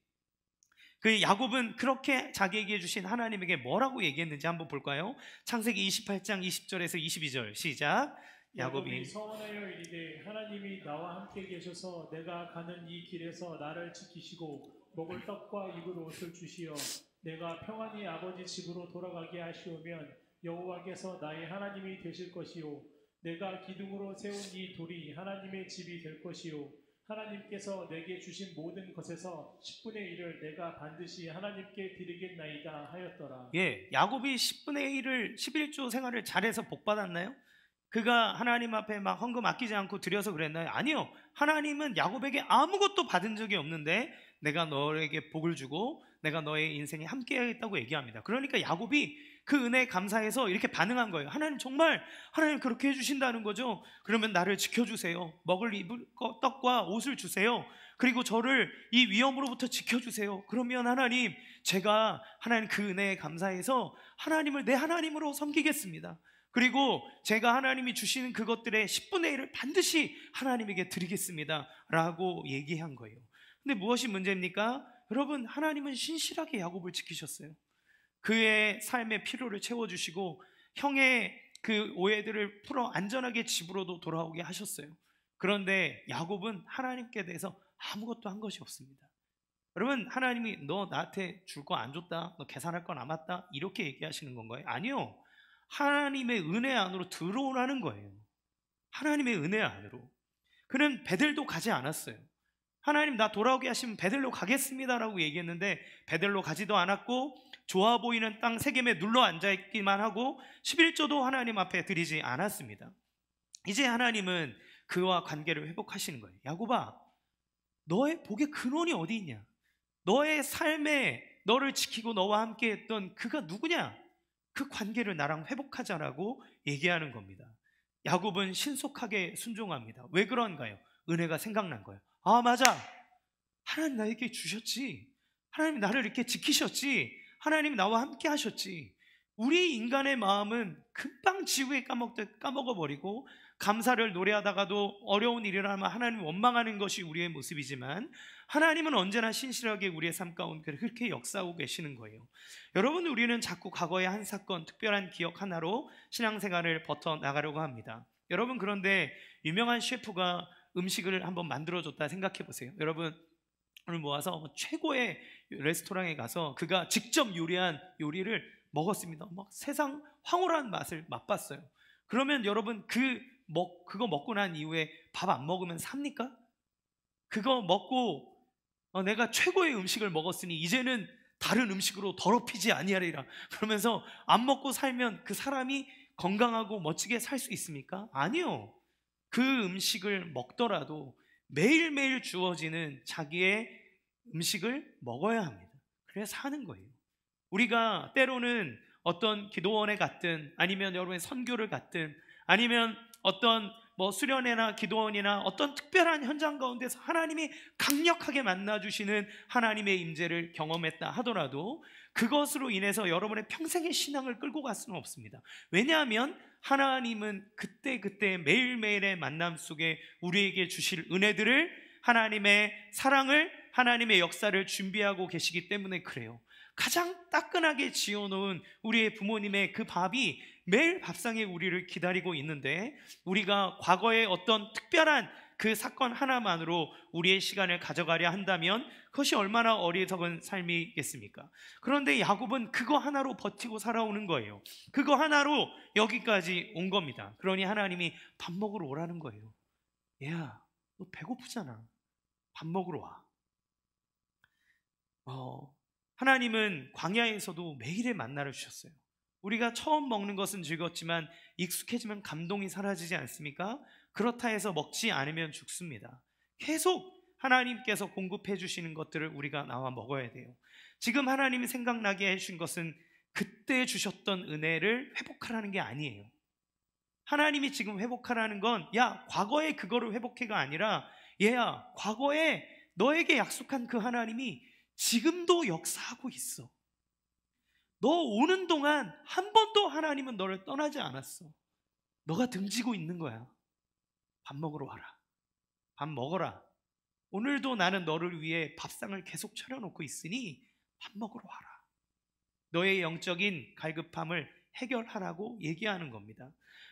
그 야곱은 그렇게 자기에게 주신 하나님에게 뭐라고 얘기했는지 한번 볼까요? 창세기 28장 20절에서 22절 시작. 야곱이 서원하여 이르되 하나님이 나와 함께 계셔서 내가 가는 이 길에서 나를 지키시고 먹을 떡과 입을 옷을 주시어 내가 평안히 아버지 집으로 돌아가게 하시오면 여호와께서 나의 하나님이 되실 것이요 내가 기둥으로 세운 이 돌이 하나님의 집이 될 것이요 하나님께서 내게 주신 모든 것에서 10분의 1을 내가 반드시 하나님께 드리겠나이다 하였더라. 야곱이 10분의 1을 11조 생활을 잘해서 복 받았나요? 그가 하나님 앞에 막 헌금 아끼지 않고 드려서 그랬나요? 아니요. 하나님은 야곱에게 아무것도 받은 적이 없는데 내가 너에게 복을 주고 내가 너의 인생에 함께하겠다고 얘기합니다. 그러니까 야곱이 그 은혜에 감사해서 이렇게 반응한 거예요. 하나님 정말 하나님 그렇게 해주신다는 거죠. 그러면 나를 지켜주세요. 먹을 입을 떡과 옷을 주세요. 그리고 저를 이 위험으로부터 지켜주세요. 그러면 하나님 제가 하나님 그 은혜에 감사해서 하나님을 내 하나님으로 섬기겠습니다. 그리고 제가 하나님이 주시는 그것들의 10분의 1을 반드시 하나님에게 드리겠습니다 라고 얘기한 거예요. 근데 무엇이 문제입니까? 여러분, 하나님은 신실하게 야곱을 지키셨어요. 그의 삶의 필요를 채워주시고 형의 그 오해들을 풀어 안전하게 집으로도 돌아오게 하셨어요. 그런데 야곱은 하나님께 대해서 아무것도 한 것이 없습니다. 여러분, 하나님이 너 나한테 줄 거 안 줬다, 너 계산할 거 남았다 이렇게 얘기하시는 건가요? 아니요. 하나님의 은혜 안으로 들어오라는 거예요. 하나님의 은혜 안으로. 그는 베델도 가지 않았어요. 하나님 나 돌아오게 하시면 베델로 가겠습니다라고 얘기했는데 베델로 가지도 않았고 좋아 보이는 땅 세겜에 눌러 앉아있기만 하고 11조도 하나님 앞에 드리지 않았습니다. 이제 하나님은 그와 관계를 회복하시는 거예요. 야곱아, 너의 복의 근원이 어디 있냐? 너의 삶에 너를 지키고 너와 함께 했던 그가 누구냐? 그 관계를 나랑 회복하자라고 얘기하는 겁니다. 야곱은 신속하게 순종합니다. 왜 그런가요? 은혜가 생각난 거예요. 아, 맞아. 하나님 나에게 주셨지. 하나님 나를 이렇게 지키셨지. 하나님 나와 함께 하셨지. 우리 인간의 마음은 금방 지우개 까먹어버리고 감사를 노래하다가도 어려운 일이라면 하나님 원망하는 것이 우리의 모습이지만 하나님은 언제나 신실하게 우리의 삶 가운데 그렇게 역사하고 계시는 거예요. 여러분, 우리는 자꾸 과거의 한 사건, 특별한 기억 하나로 신앙생활을 버텨나가려고 합니다. 여러분, 그런데 유명한 셰프가 음식을 한번 만들어줬다 생각해 보세요. 여러분, 오늘 모아서 최고의 레스토랑에 가서 그가 직접 요리한 요리를 먹었습니다. 막 세상 황홀한 맛을 맛봤어요. 그러면 여러분 그거 먹고 난 이후에 밥 안 먹으면 삽니까? 그거 먹고 내가 최고의 음식을 먹었으니 이제는 다른 음식으로 더럽히지 아니하리라 그러면서 안 먹고 살면 그 사람이 건강하고 멋지게 살 수 있습니까? 아니요. 그 음식을 먹더라도 매일매일 주어지는 자기의 음식을 먹어야 합니다. 그래야 사는 거예요. 우리가 때로는 어떤 기도원에 갔든 아니면 여러분의 선교를 갔든 아니면 어떤 수련회나 기도원이나 어떤 특별한 현장 가운데서 하나님이 강력하게 만나주시는 하나님의 임재를 경험했다 하더라도 그것으로 인해서 여러분의 평생의 신앙을 끌고 갈 수는 없습니다. 왜냐하면 하나님은 그때 매일매일의 만남 속에 우리에게 주실 은혜들을, 하나님의 사랑을, 하나님의 역사를 준비하고 계시기 때문에 그래요. 가장 따끈하게 지어놓은 우리의 부모님의 그 밥이 매일 밥상에 우리를 기다리고 있는데 우리가 과거의 어떤 특별한 그 사건 하나만으로 우리의 시간을 가져가려 한다면 그것이 얼마나 어리석은 삶이겠습니까? 그런데 야곱은 그거 하나로 버티고 살아오는 거예요. 그거 하나로 여기까지 온 겁니다. 그러니 하나님이 밥 먹으러 오라는 거예요. 얘야, 너 배고프잖아. 밥 먹으러 와. 하나님은 광야에서도 매일의 만나를 주셨어요. 우리가 처음 먹는 것은 즐겁지만 익숙해지면 감동이 사라지지 않습니까? 그렇다 해서 먹지 않으면 죽습니다. 계속 하나님께서 공급해 주시는 것들을 우리가 나와 먹어야 돼요. 지금 하나님이 생각나게 해주신 것은 그때 주셨던 은혜를 회복하라는 게 아니에요. 하나님이 지금 회복하라는 건 야, 과거에 그거를 회복해가 아니라 얘야, 과거에 너에게 약속한 그 하나님이 지금도 역사하고 있어. 너 오는 동안 한 번도 하나님은 너를 떠나지 않았어. 너가 등지고 있는 거야. 밥 먹으러 와라. 밥 먹어라. 오늘도 나는 너를 위해 밥상을 계속 차려놓고 있으니 밥 먹으러 와라. 너의 영적인 갈급함을 해결하라고 얘기하는 겁니다.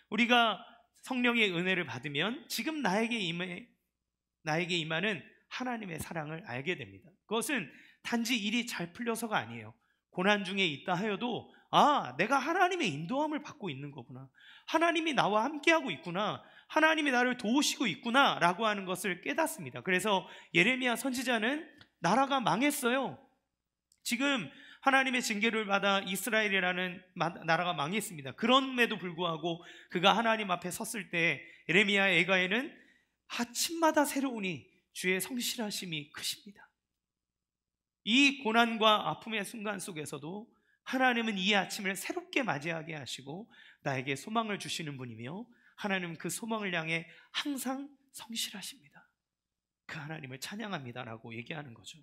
우리가 성령의 은혜를 받으면 지금 나에게 임하는 하나님의 사랑을 알게 됩니다. 그것은 단지 일이 잘 풀려서가 아니에요. 고난 중에 있다 하여도 내가 하나님의 인도함을 받고 있는 거구나. 하나님이 나와 함께하고 있구나. 하나님이 나를 도우시고 있구나 라고 하는 것을 깨닫습니다. 그래서 예레미야 선지자는 나라가 망했어요. 지금 하나님의 징계를 받아 이스라엘이라는 나라가 망했습니다. 그럼에도 불구하고 그가 하나님 앞에 섰을 때 예레미야 애가에는 아침마다 새로우니 주의 성실하심이 크십니다. 이 고난과 아픔의 순간 속에서도 하나님은 이 아침을 새롭게 맞이하게 하시고 나에게 소망을 주시는 분이며 하나님은 그 소망을 향해 항상 성실하십니다. 그 하나님을 찬양합니다라고 얘기하는 거죠.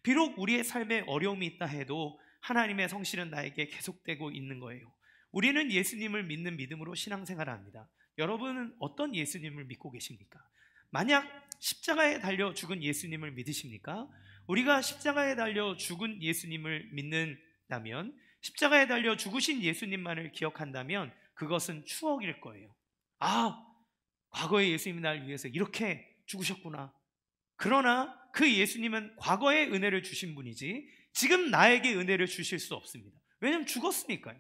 비록 우리의 삶에 어려움이 있다 해도 하나님의 성실은 나에게 계속되고 있는 거예요. 우리는 예수님을 믿는 믿음으로 신앙생활을 합니다. 여러분은 어떤 예수님을 믿고 계십니까? 만약 십자가에 달려 죽은 예수님을 믿으십니까? 우리가 십자가에 달려 죽은 예수님을 믿는다면, 십자가에 달려 죽으신 예수님만을 기억한다면 그것은 추억일 거예요. 과거에 예수님이 날 위해서 이렇게 죽으셨구나. 그러나 그 예수님은 과거의 은혜를 주신 분이지 지금 나에게 은혜를 주실 수 없습니다. 왜냐하면 죽었으니까요.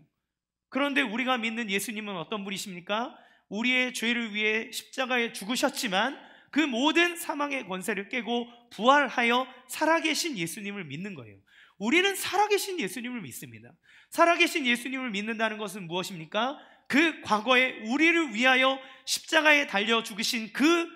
그런데 우리가 믿는 예수님은 어떤 분이십니까? 우리의 죄를 위해 십자가에 죽으셨지만 그 모든 사망의 권세를 깨고 부활하여 살아계신 예수님을 믿는 거예요. 우리는 살아계신 예수님을 믿습니다. 살아계신 예수님을 믿는다는 것은 무엇입니까? 그 과거에 우리를 위하여 십자가에 달려 죽으신 그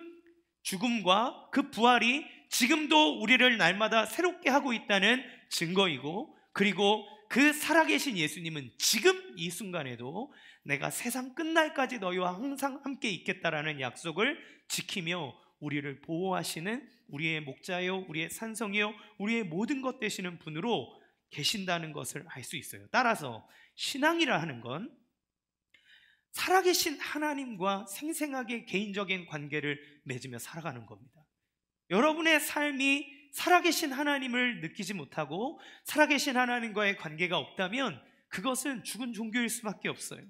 죽음과 그 부활이 지금도 우리를 날마다 새롭게 하고 있다는 증거이고, 그리고 그 살아계신 예수님은 지금 이 순간에도 내가 세상 끝날까지 너희와 항상 함께 있겠다라는 약속을 지키며 우리를 보호하시는 우리의 목자요, 우리의 산성이요, 우리의 모든 것 되시는 분으로 계신다는 것을 알 수 있어요. 따라서 신앙이라 하는 건 살아계신 하나님과 생생하게 개인적인 관계를 맺으며 살아가는 겁니다. 여러분의 삶이 살아계신 하나님을 느끼지 못하고 살아계신 하나님과의 관계가 없다면 그것은 죽은 종교일 수밖에 없어요.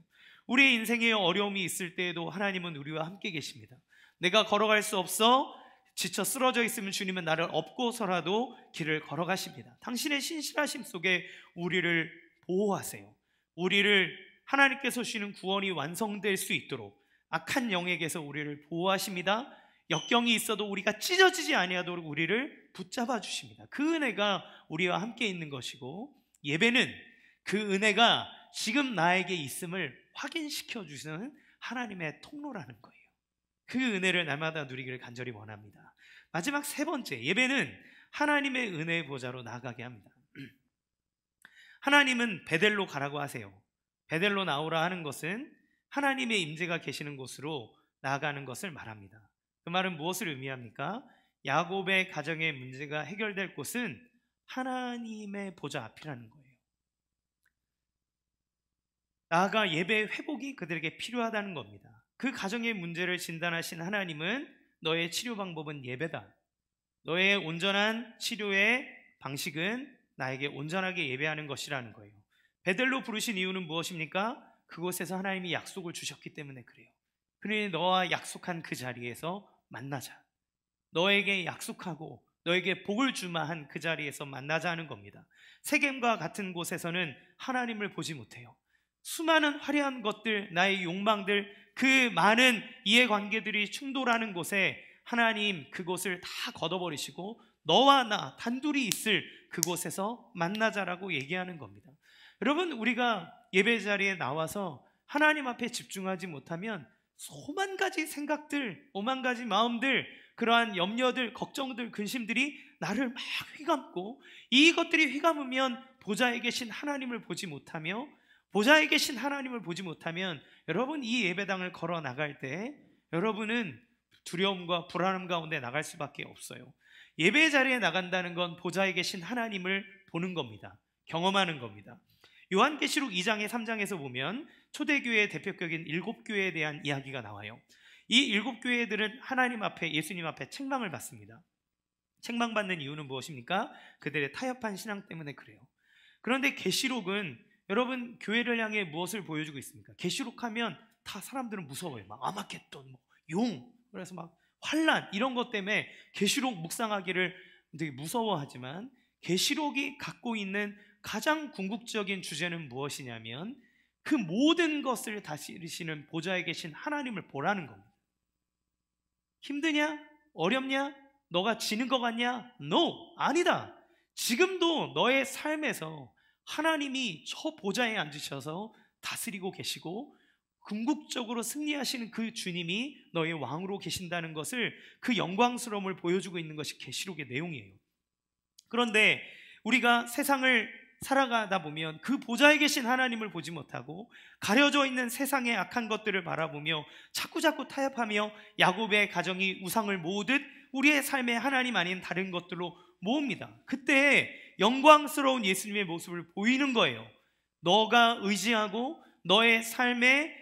우리의 인생에 어려움이 있을 때에도 하나님은 우리와 함께 계십니다. 내가 걸어갈 수 없어 지쳐 쓰러져 있으면 주님은 나를 업고서라도 길을 걸어가십니다. 당신의 신실하심 속에 우리를 보호하세요. 우리를 하나님께서 주시는 구원이 완성될 수 있도록 악한 영에게서 우리를 보호하십니다. 역경이 있어도 우리가 찢어지지 아니하도록 우리를 붙잡아 주십니다. 그 은혜가 우리와 함께 있는 것이고, 예배는 그 은혜가 지금 나에게 있음을 확인시켜 주시는 하나님의 통로라는 거예요. 그 은혜를 날마다 누리기를 간절히 원합니다. 마지막 세 번째, 예배는 하나님의 은혜의 보좌로 나아가게 합니다. 하나님은 베델로 가라고 하세요. 베델로 나오라 하는 것은 하나님의 임재가 계시는 곳으로 나아가는 것을 말합니다. 그 말은 무엇을 의미합니까? 야곱의 가정의 문제가 해결될 곳은 하나님의 보좌 앞이라는 거예요. 나아가 예배의 회복이 그들에게 필요하다는 겁니다. 그 가정의 문제를 진단하신 하나님은 너의 치료 방법은 예배다. 너의 온전한 치료의 방식은 나에게 온전하게 예배하는 것이라는 거예요. 베델로 부르신 이유는 무엇입니까? 그곳에서 하나님이 약속을 주셨기 때문에 그래요. 그러니 너와 약속한 그 자리에서 만나자. 너에게 약속하고 너에게 복을 주마한 그 자리에서 만나자 하는 겁니다. 세겜과 같은 곳에서는 하나님을 보지 못해요. 수많은 화려한 것들, 나의 욕망들, 그 많은 이해관계들이 충돌하는 곳에 하나님 그곳을 다 걷어버리시고 너와 나 단둘이 있을 그곳에서 만나자라고 얘기하는 겁니다. 여러분, 우리가 예배 자리에 나와서 하나님 앞에 집중하지 못하면 수만 가지 생각들, 오만 가지 마음들, 그러한 염려들, 걱정들, 근심들이 나를 막 휘감고, 이것들이 휘감으면 보좌에 계신 하나님을 보지 못하며, 보좌에 계신 하나님을 보지 못하면 여러분, 이 예배당을 걸어 나갈 때 여러분은 두려움과 불안함 가운데 나갈 수밖에 없어요. 예배 자리에 나간다는 건 보좌에 계신 하나님을 보는 겁니다. 경험하는 겁니다. 요한계시록 2장의 3장에서 보면 초대교회의 대표격인 7교회에 대한 이야기가 나와요. 이 7교회들은 하나님 앞에, 예수님 앞에 책망을 받습니다. 책망받는 이유는 무엇입니까? 그들의 타협한 신앙 때문에 그래요. 그런데 계시록은 여러분, 교회를 향해 무엇을 보여주고 있습니까? 계시록하면 다 사람들은 무서워요. 막 아마겟돈, 용, 그래서 막 환란 이런 것 때문에 계시록 묵상하기를 되게 무서워하지만, 계시록이 갖고 있는 가장 궁극적인 주제는 무엇이냐면 그 모든 것을 다스리시는 보좌에 계신 하나님을 보라는 겁니다. 힘드냐? 어렵냐? 너가 지는 것 같냐? No! 아니다. 지금도 너의 삶에서 하나님이 저 보좌에 앉으셔서 다스리고 계시고 궁극적으로 승리하시는 그 주님이 너의 왕으로 계신다는 것을, 그 영광스러움을 보여주고 있는 것이 계시록의 내용이에요. 그런데 우리가 세상을 살아가다 보면 그 보좌에 계신 하나님을 보지 못하고 가려져 있는 세상의 악한 것들을 바라보며 자꾸자꾸 타협하며 야곱의 가정이 우상을 모으듯 우리의 삶에 하나님 아닌 다른 것들로 모읍니다. 그때 영광스러운 예수님의 모습을 보이는 거예요. 너가 의지하고 너의 삶에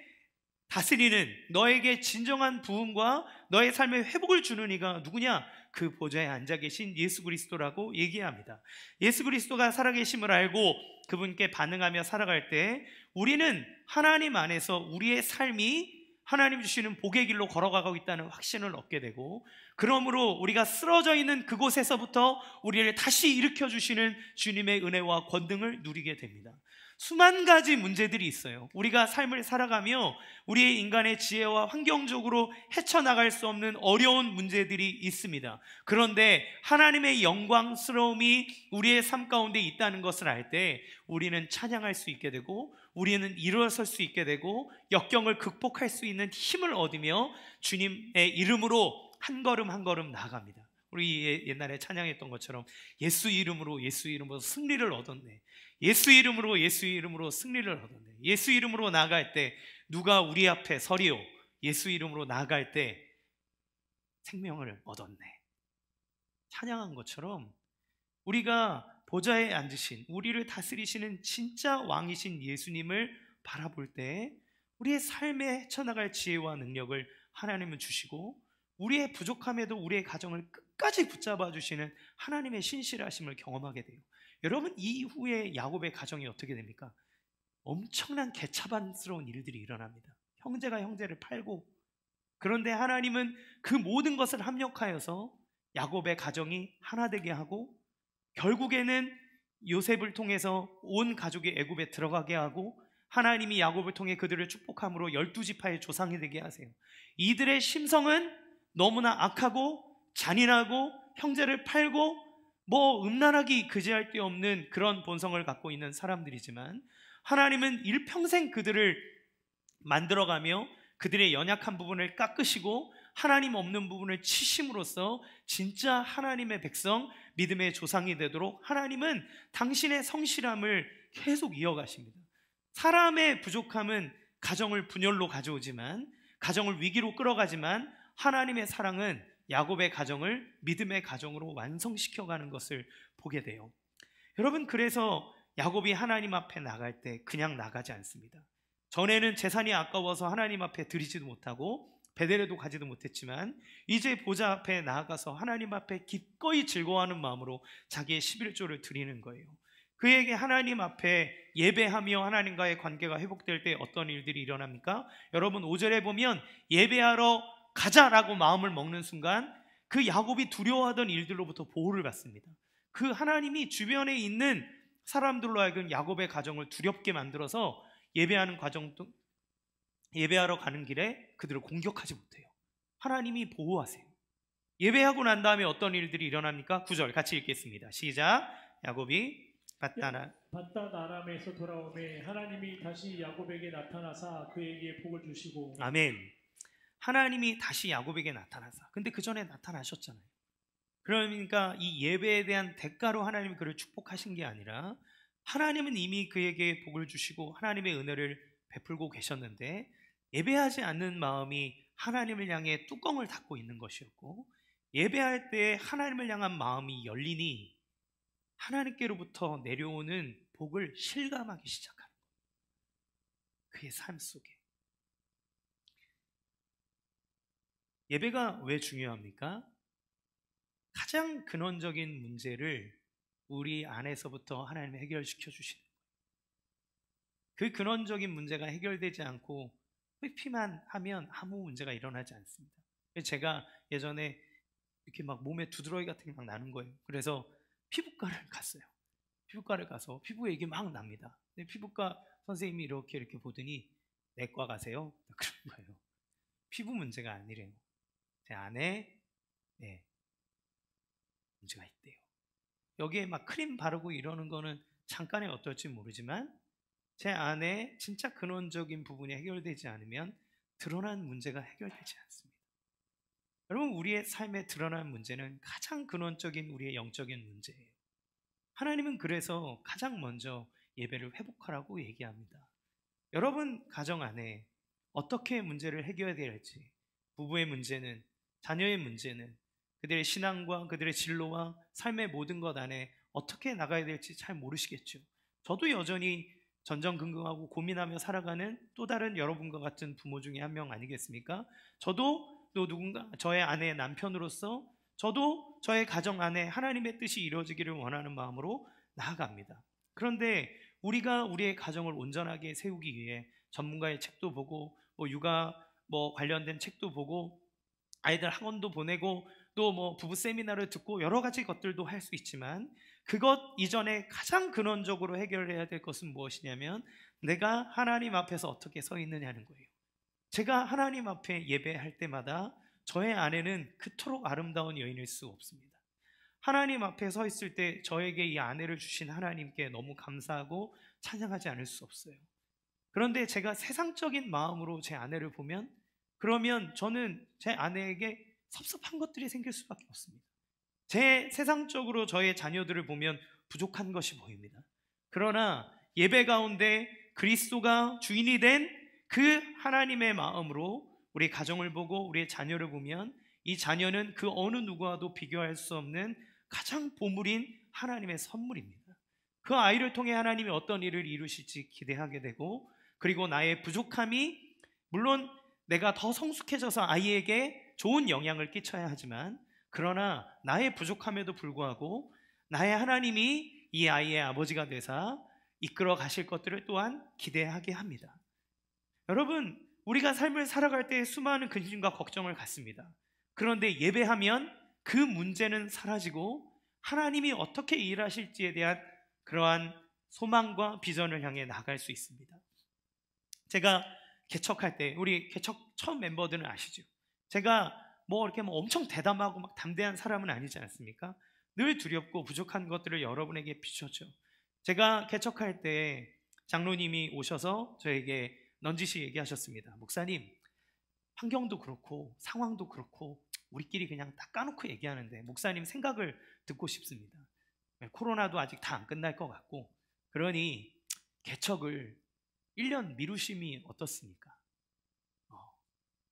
다스리는, 너에게 진정한 부흥과 너의 삶에 회복을 주는 이가 누구냐? 그 보좌에 앉아 계신 예수 그리스도라고 얘기합니다. 예수 그리스도가 살아계심을 알고 그분께 반응하며 살아갈 때 우리는 하나님 안에서 우리의 삶이 하나님 주시는 복의 길로 걸어가고 있다는 확신을 얻게 되고, 그러므로 우리가 쓰러져 있는 그곳에서부터 우리를 다시 일으켜 주시는 주님의 은혜와 권능을 누리게 됩니다. 수만 가지 문제들이 있어요. 우리가 삶을 살아가며 우리의 인간의 지혜와 환경적으로 헤쳐나갈 수 없는 어려운 문제들이 있습니다. 그런데 하나님의 영광스러움이 우리의 삶 가운데 있다는 것을 알 때 우리는 찬양할 수 있게 되고, 우리는 일어설 수 있게 되고, 역경을 극복할 수 있는 힘을 얻으며 주님의 이름으로 한 걸음 한 걸음 나아갑니다. 우리 옛날에 찬양했던 것처럼 예수 이름으로, 예수 이름으로 승리를 얻었네. 예수 이름으로, 예수 이름으로 승리를 얻었네. 예수 이름으로 나아갈 때 누가 우리 앞에 서리요? 예수 이름으로 나아갈 때 생명을 얻었네. 찬양한 것처럼 우리가 보좌에 앉으신, 우리를 다스리시는 진짜 왕이신 예수님을 바라볼 때 우리의 삶에 헤쳐나갈 지혜와 능력을 하나님은 주시고, 우리의 부족함에도 우리의 가정을 끝까지 붙잡아 주시는 하나님의 신실하심을 경험하게 돼요. 여러분, 이후에 야곱의 가정이 어떻게 됩니까? 엄청난 개차반스러운 일들이 일어납니다. 형제가 형제를 팔고, 그런데 하나님은 그 모든 것을 합력하여서 야곱의 가정이 하나 되게 하고, 결국에는 요셉을 통해서 온 가족이 애굽에 들어가게 하고, 하나님이 야곱을 통해 그들을 축복함으로 12지파의 조상이 되게 하세요. 이들의 심성은 너무나 악하고 잔인하고 형제를 팔고 음란하기 그지할 데 없는 그런 본성을 갖고 있는 사람들이지만, 하나님은 일평생 그들을 만들어가며 그들의 연약한 부분을 깎으시고 하나님 없는 부분을 치심으로써 진짜 하나님의 백성, 믿음의 조상이 되도록 하나님은 당신의 성실함을 계속 이어가십니다. 사람의 부족함은 가정을 분열로 가져오지만, 가정을 위기로 끌어가지만, 하나님의 사랑은 야곱의 가정을 믿음의 가정으로 완성시켜가는 것을 보게 돼요. 여러분, 그래서 야곱이 하나님 앞에 나갈 때 그냥 나가지 않습니다. 전에는 재산이 아까워서 하나님 앞에 드리지도 못하고 베델에도 가지도 못했지만, 이제 보좌 앞에 나아가서 하나님 앞에 기꺼이 즐거워하는 마음으로 자기의 11조를 드리는 거예요. 그에게 하나님 앞에 예배하며 하나님과의 관계가 회복될 때 어떤 일들이 일어납니까? 여러분, 5절에 보면 예배하러 가자라고 마음을 먹는 순간 그 야곱이 두려워하던 일들로부터 보호를 받습니다. 그 하나님이 주변에 있는 사람들로 하여금 야곱의 가정을 두렵게 만들어서 예배하러 가는 길에 그들을 공격하지 못해요. 하나님이 보호하세요. 예배하고 난 다음에 어떤 일들이 일어납니까? 9절 같이 읽겠습니다. 시작. 야곱이 밧단 아람에서 돌아오매 하나님이 다시 야곱에게 나타나사 그에게 복을 주시고. 아멘. 하나님이 다시 야곱에게 나타나사. 근데 그 전에 나타나셨잖아요. 그러니까 이 예배에 대한 대가로 하나님이 그를 축복하신 게 아니라, 하나님은 이미 그에게 복을 주시고 하나님의 은혜를 베풀고 계셨는데, 예배하지 않는 마음이 하나님을 향해 뚜껑을 닫고 있는 것이었고, 예배할 때 하나님을 향한 마음이 열리니 하나님께로부터 내려오는 복을 실감하기 시작하는 거예요. 그의 삶 속에. 예배가 왜 중요합니까? 가장 근원적인 문제를 우리 안에서부터 하나님이 해결시켜 주시는 거예요. 그 근원적인 문제가 해결되지 않고 회피만 하면 아무 문제가 일어나지 않습니다. 제가 예전에 이렇게 막 몸에 두드러기 같은 게 막 나는 거예요. 그래서 피부과를 갔어요. 피부과를 가서 피부에 이게 막 납니다. 근데 피부과 선생님이 이렇게 보더니 내과 가세요? 그런 거예요. 피부 문제가 아니래요. 제 안에 문제가 있대요. 여기에 막 크림 바르고 이러는 거는 잠깐에 어떨지 모르지만, 제 안에 진짜 근원적인 부분이 해결되지 않으면 드러난 문제가 해결되지 않습니다. 여러분, 우리의 삶에 드러난 문제는 가장 근원적인 우리의 영적인 문제예요. 하나님은 그래서 가장 먼저 예배를 회복하라고 얘기합니다. 여러분 가정 안에 어떻게 문제를 해결해야 할지, 부부의 문제는, 자녀의 문제는, 그들의 신앙과 그들의 진로와 삶의 모든 것 안에 어떻게 나가야 될지 잘 모르시겠죠. 저도 여전히 전전긍긍하고 고민하며 살아가는 또 다른 여러분과 같은 부모 중에 한 명 아니겠습니까? 저도 또 누군가, 저의 아내의 남편으로서 저도 저의 가정 안에 하나님의 뜻이 이루어지기를 원하는 마음으로 나아갑니다. 그런데 우리가 우리의 가정을 온전하게 세우기 위해 전문가의 책도 보고, 육아 관련된 책도 보고, 아이들 학원도 보내고, 또 부부 세미나를 듣고 여러 가지 것들도 할 수 있지만, 그것 이전에 가장 근원적으로 해결해야 될 것은 무엇이냐면, 내가 하나님 앞에서 어떻게 서 있느냐는 거예요. 제가 하나님 앞에 예배할 때마다 저의 아내는 그토록 아름다운 여인일 수 없습니다. 하나님 앞에 서 있을 때 저에게 이 아내를 주신 하나님께 너무 감사하고 찬양하지 않을 수 없어요. 그런데 제가 세상적인 마음으로 제 아내를 보면, 그러면 저는 제 아내에게 섭섭한 것들이 생길 수밖에 없습니다. 제 세상적으로 저의 자녀들을 보면 부족한 것이 보입니다. 그러나 예배 가운데 그리스도가 주인이 된 그 하나님의 마음으로 우리 가정을 보고 우리의 자녀를 보면, 이 자녀는 그 어느 누구와도 비교할 수 없는 가장 보물인 하나님의 선물입니다. 그 아이를 통해 하나님이 어떤 일을 이루실지 기대하게 되고, 그리고 나의 부족함이, 물론 내가 더 성숙해져서 아이에게 좋은 영향을 끼쳐야 하지만, 그러나 나의 부족함에도 불구하고 나의 하나님이 이 아이의 아버지가 되사 이끌어 가실 것들을 또한 기대하게 합니다. 여러분, 우리가 삶을 살아갈 때 수많은 근심과 걱정을 갖습니다. 그런데 예배하면 그 문제는 사라지고 하나님이 어떻게 일하실지에 대한 그러한 소망과 비전을 향해 나갈 수 있습니다. 제가 개척할 때, 우리 개척 처음 멤버들은 아시죠? 제가 이렇게 엄청 대담하고 막 담대한 사람은 아니지 않습니까? 늘 두렵고 부족한 것들을 여러분에게 비춰죠. 제가 개척할 때 장로님이 오셔서 저에게 넌지시 얘기하셨습니다. 목사님, 환경도 그렇고 상황도 그렇고 우리끼리 그냥 딱 까놓고 얘기하는데 목사님 생각을 듣고 싶습니다. 코로나도 아직 다 안 끝날 것 같고 그러니 개척을 1년 미루심이 어떻습니까?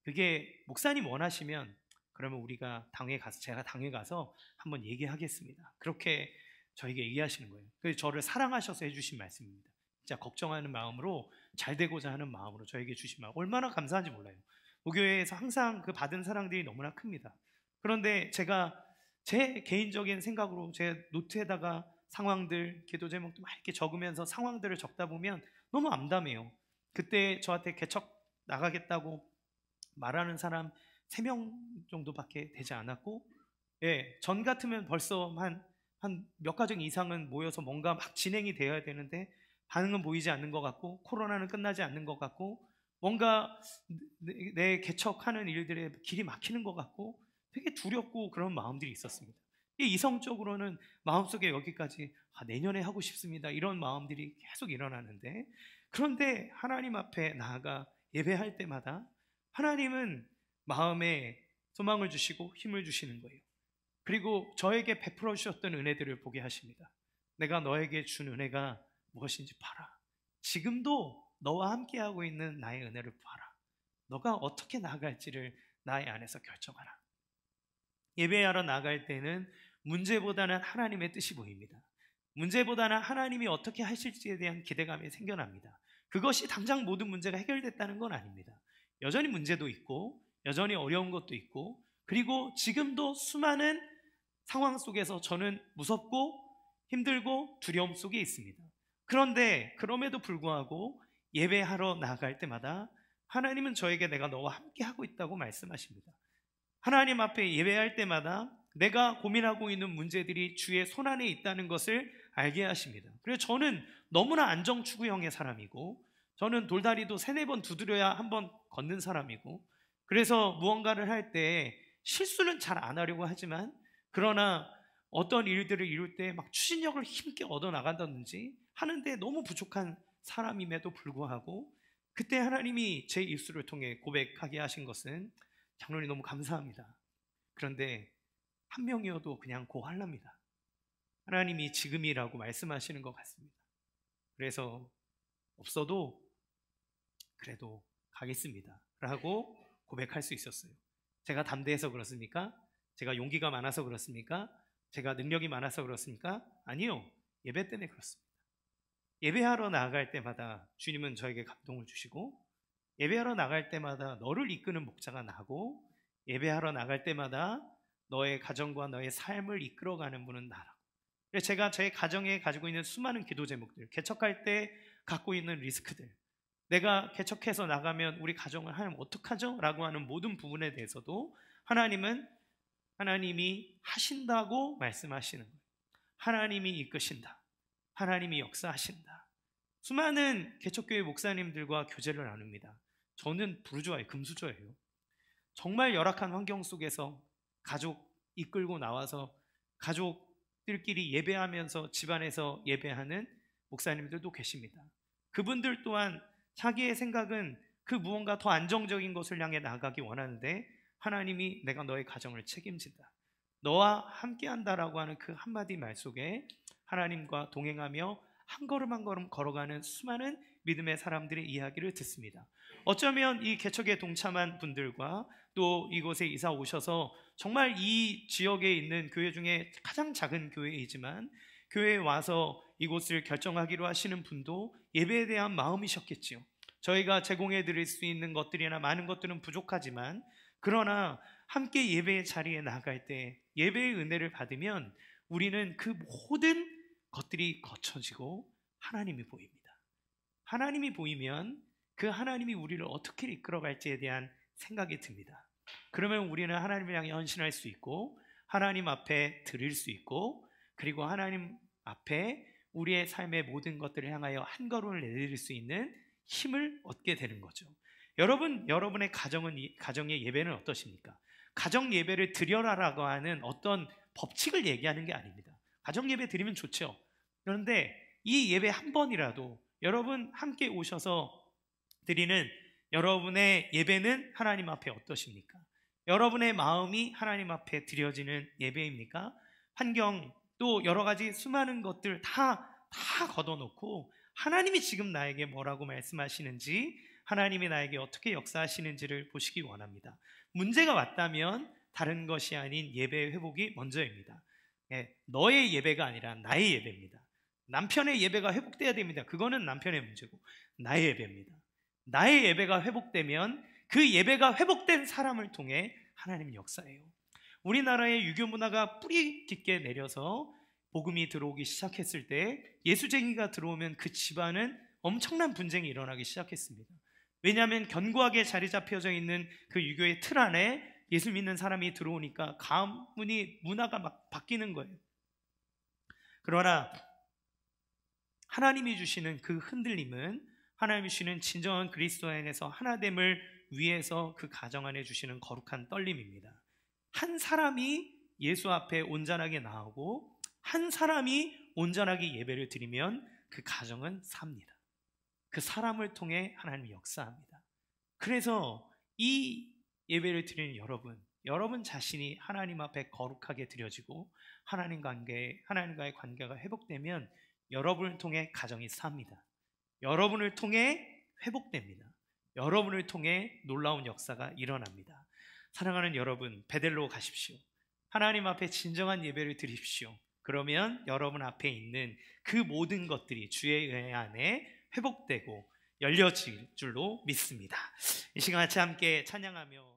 그게 목사님 원하시면 그러면 우리가 당회 가서 제가 당회 가서 한번 얘기하겠습니다. 그렇게 저에게 얘기하시는 거예요. 그래서 저를 사랑하셔서 해주신 말씀입니다. 진짜 걱정하는 마음으로 잘 되고자 하는 마음으로 저에게 주신 마음 얼마나 감사한지 몰라요. 목교회에서 항상 그 받은 사랑들이 너무나 큽니다. 그런데 제가 제 개인적인 생각으로 제 노트에다가 상황들, 기도 제목도 막 이렇게 적으면서 상황들을 적다 보면 너무 암담해요. 그때 저한테 개척 나가겠다고 말하는 사람 3명 정도밖에 되지 않았고, 예, 전 같으면 벌써 한 몇 가정 이상은 모여서 뭔가 막 진행이 되어야 되는데 반응은 보이지 않는 것 같고 코로나는 끝나지 않는 것 같고 뭔가 내 개척하는 일들에 길이 막히는 것 같고 되게 두렵고 그런 마음들이 있었습니다. 이성적으로는 마음속에 여기까지 내년에 하고 싶습니다 이런 마음들이 계속 일어나는데 그런데 하나님 앞에 나아가 예배할 때마다 하나님은 마음에 소망을 주시고 힘을 주시는 거예요. 그리고 저에게 베풀어 주셨던 은혜들을 보게 하십니다. 내가 너에게 준 은혜가 무엇인지 봐라. 지금도 너와 함께하고 있는 나의 은혜를 봐라. 너가 어떻게 나아갈지를 나의 안에서 결정하라. 예배하러 나갈 때는 문제보다는 하나님의 뜻이 보입니다. 문제보다는 하나님이 어떻게 하실지에 대한 기대감이 생겨납니다. 그것이 당장 모든 문제가 해결됐다는 건 아닙니다. 여전히 문제도 있고 여전히 어려운 것도 있고 그리고 지금도 수많은 상황 속에서 저는 무섭고 힘들고 두려움 속에 있습니다. 그런데 그럼에도 불구하고 예배하러 나아갈 때마다 하나님은 저에게 내가 너와 함께 하고 있다고 말씀하십니다. 하나님 앞에 예배할 때마다 내가 고민하고 있는 문제들이 주의 손안에 있다는 것을 알게 하십니다. 그래서 저는 너무나 안정추구형의 사람이고 저는 돌다리도 3-4번 두드려야 한번 걷는 사람이고 그래서 무언가를 할 때 실수는 잘 안 하려고 하지만 그러나 어떤 일들을 이룰 때 막 추진력을 힘있게 얻어나간다든지 하는데 너무 부족한 사람임에도 불구하고 그때 하나님이 제 입술을 통해 고백하게 하신 것은 장로님 너무 감사합니다. 그런데 한 명이어도 그냥 고할랍니다. 하나님이 지금이라고 말씀하시는 것 같습니다. 그래서 없어도 그래도 가겠습니다 라고 고백할 수 있었어요. 제가 담대해서 그렇습니까? 제가 용기가 많아서 그렇습니까? 제가 능력이 많아서 그렇습니까? 아니요. 예배 때문에 그렇습니다. 예배하러 나아갈 때마다 주님은 저에게 감동을 주시고 예배하러 나갈 때마다 너를 이끄는 목자가 나고 예배하러 나갈 때마다 너의 가정과 너의 삶을 이끌어가는 분은 나라고. 그래서 제가 제 가정에 가지고 있는 수많은 기도 제목들, 개척할 때 갖고 있는 리스크들, 내가 개척해서 나가면 우리 가정을 하나님 어떡하죠? 라고 하는 모든 부분에 대해서도 하나님이 하신다고 말씀하시는 거예요. 하나님이 이끄신다. 하나님이 역사하신다. 수많은 개척교회 목사님들과 교제를 나눕니다. 저는 부르주아예요. 금수저예요. 정말 열악한 환경 속에서 가족 이끌고 나와서 가족들끼리 예배하면서 집안에서 예배하는 목사님들도 계십니다. 그분들 또한 자기의 생각은 그 무언가 더 안정적인 것을 향해 나아가기 원하는데 하나님이 내가 너의 가정을 책임진다. 너와 함께한다라고 하는 그 한마디 말 속에 하나님과 동행하며 한 걸음 한 걸음 걸어가는 수많은 믿음의 사람들의 이야기를 듣습니다. 어쩌면 이 개척에 동참한 분들과 또 이곳에 이사 오셔서 정말 이 지역에 있는 교회 중에 가장 작은 교회이지만 교회에 와서 이곳을 결정하기로 하시는 분도 예배에 대한 마음이셨겠지요. 저희가 제공해 드릴 수 있는 것들이나 많은 것들은 부족하지만 그러나 함께 예배의 자리에 나갈 때 예배의 은혜를 받으면 우리는 그 모든 것들이 거쳐지고 하나님이 보입니다. 하나님이 보이면 그 하나님이 우리를 어떻게 이끌어갈지에 대한 생각이 듭니다. 그러면 우리는 하나님을 향해 헌신할 수 있고 하나님 앞에 드릴 수 있고 그리고 하나님 앞에 우리의 삶의 모든 것들을 향하여 한 걸음을 내디딜 수 있는 힘을 얻게 되는 거죠. 여러분의 가정의 예배는 어떠십니까? 가정 예배를 드려라라고 하는 어떤 법칙을 얘기하는 게 아닙니다. 가정 예배 드리면 좋죠. 그런데 이 예배 한 번이라도 여러분 함께 오셔서 드리는 여러분의 예배는 하나님 앞에 어떠십니까? 여러분의 마음이 하나님 앞에 드려지는 예배입니까? 환경, 또 여러 가지 수많은 것들 다 걷어놓고 하나님이 지금 나에게 뭐라고 말씀하시는지, 하나님이 나에게 어떻게 역사하시는지를 보시기 원합니다. 문제가 왔다면 다른 것이 아닌 예배의 회복이 먼저입니다. 너의 예배가 아니라 나의 예배입니다. 남편의 예배가 회복돼야 됩니다. 그거는 남편의 문제고 나의 예배입니다. 나의 예배가 회복되면 그 예배가 회복된 사람을 통해 하나님 역사해요. 우리나라의 유교 문화가 뿌리 깊게 내려서 복음이 들어오기 시작했을 때 예수쟁이가 들어오면 그 집안은 엄청난 분쟁이 일어나기 시작했습니다. 왜냐하면 견고하게 자리 잡혀져 있는 그 유교의 틀 안에 예수 믿는 사람이 들어오니까 가문이 문화가 막 바뀌는 거예요. 그러나 하나님이 주시는 그 흔들림은 하나님이 주시는 진정한 그리스도 안에서 하나됨을 위해서 그 가정 안에 주시는 거룩한 떨림입니다. 한 사람이 예수 앞에 온전하게 나오고 한 사람이 온전하게 예배를 드리면 그 가정은 삽니다. 그 사람을 통해 하나님이 역사합니다. 그래서 이 예배를 드리는 여러분 자신이 하나님 앞에 거룩하게 드려지고 하나님과의 관계가 회복되면 여러분을 통해 가정이 삽니다. 여러분을 통해 회복됩니다. 여러분을 통해 놀라운 역사가 일어납니다. 사랑하는 여러분, 베델로 가십시오. 하나님 앞에 진정한 예배를 드립시오. 그러면 여러분 앞에 있는 그 모든 것들이 주의 은혜 안에 회복되고 열려질 줄로 믿습니다. 이 시간 같이 함께 찬양하며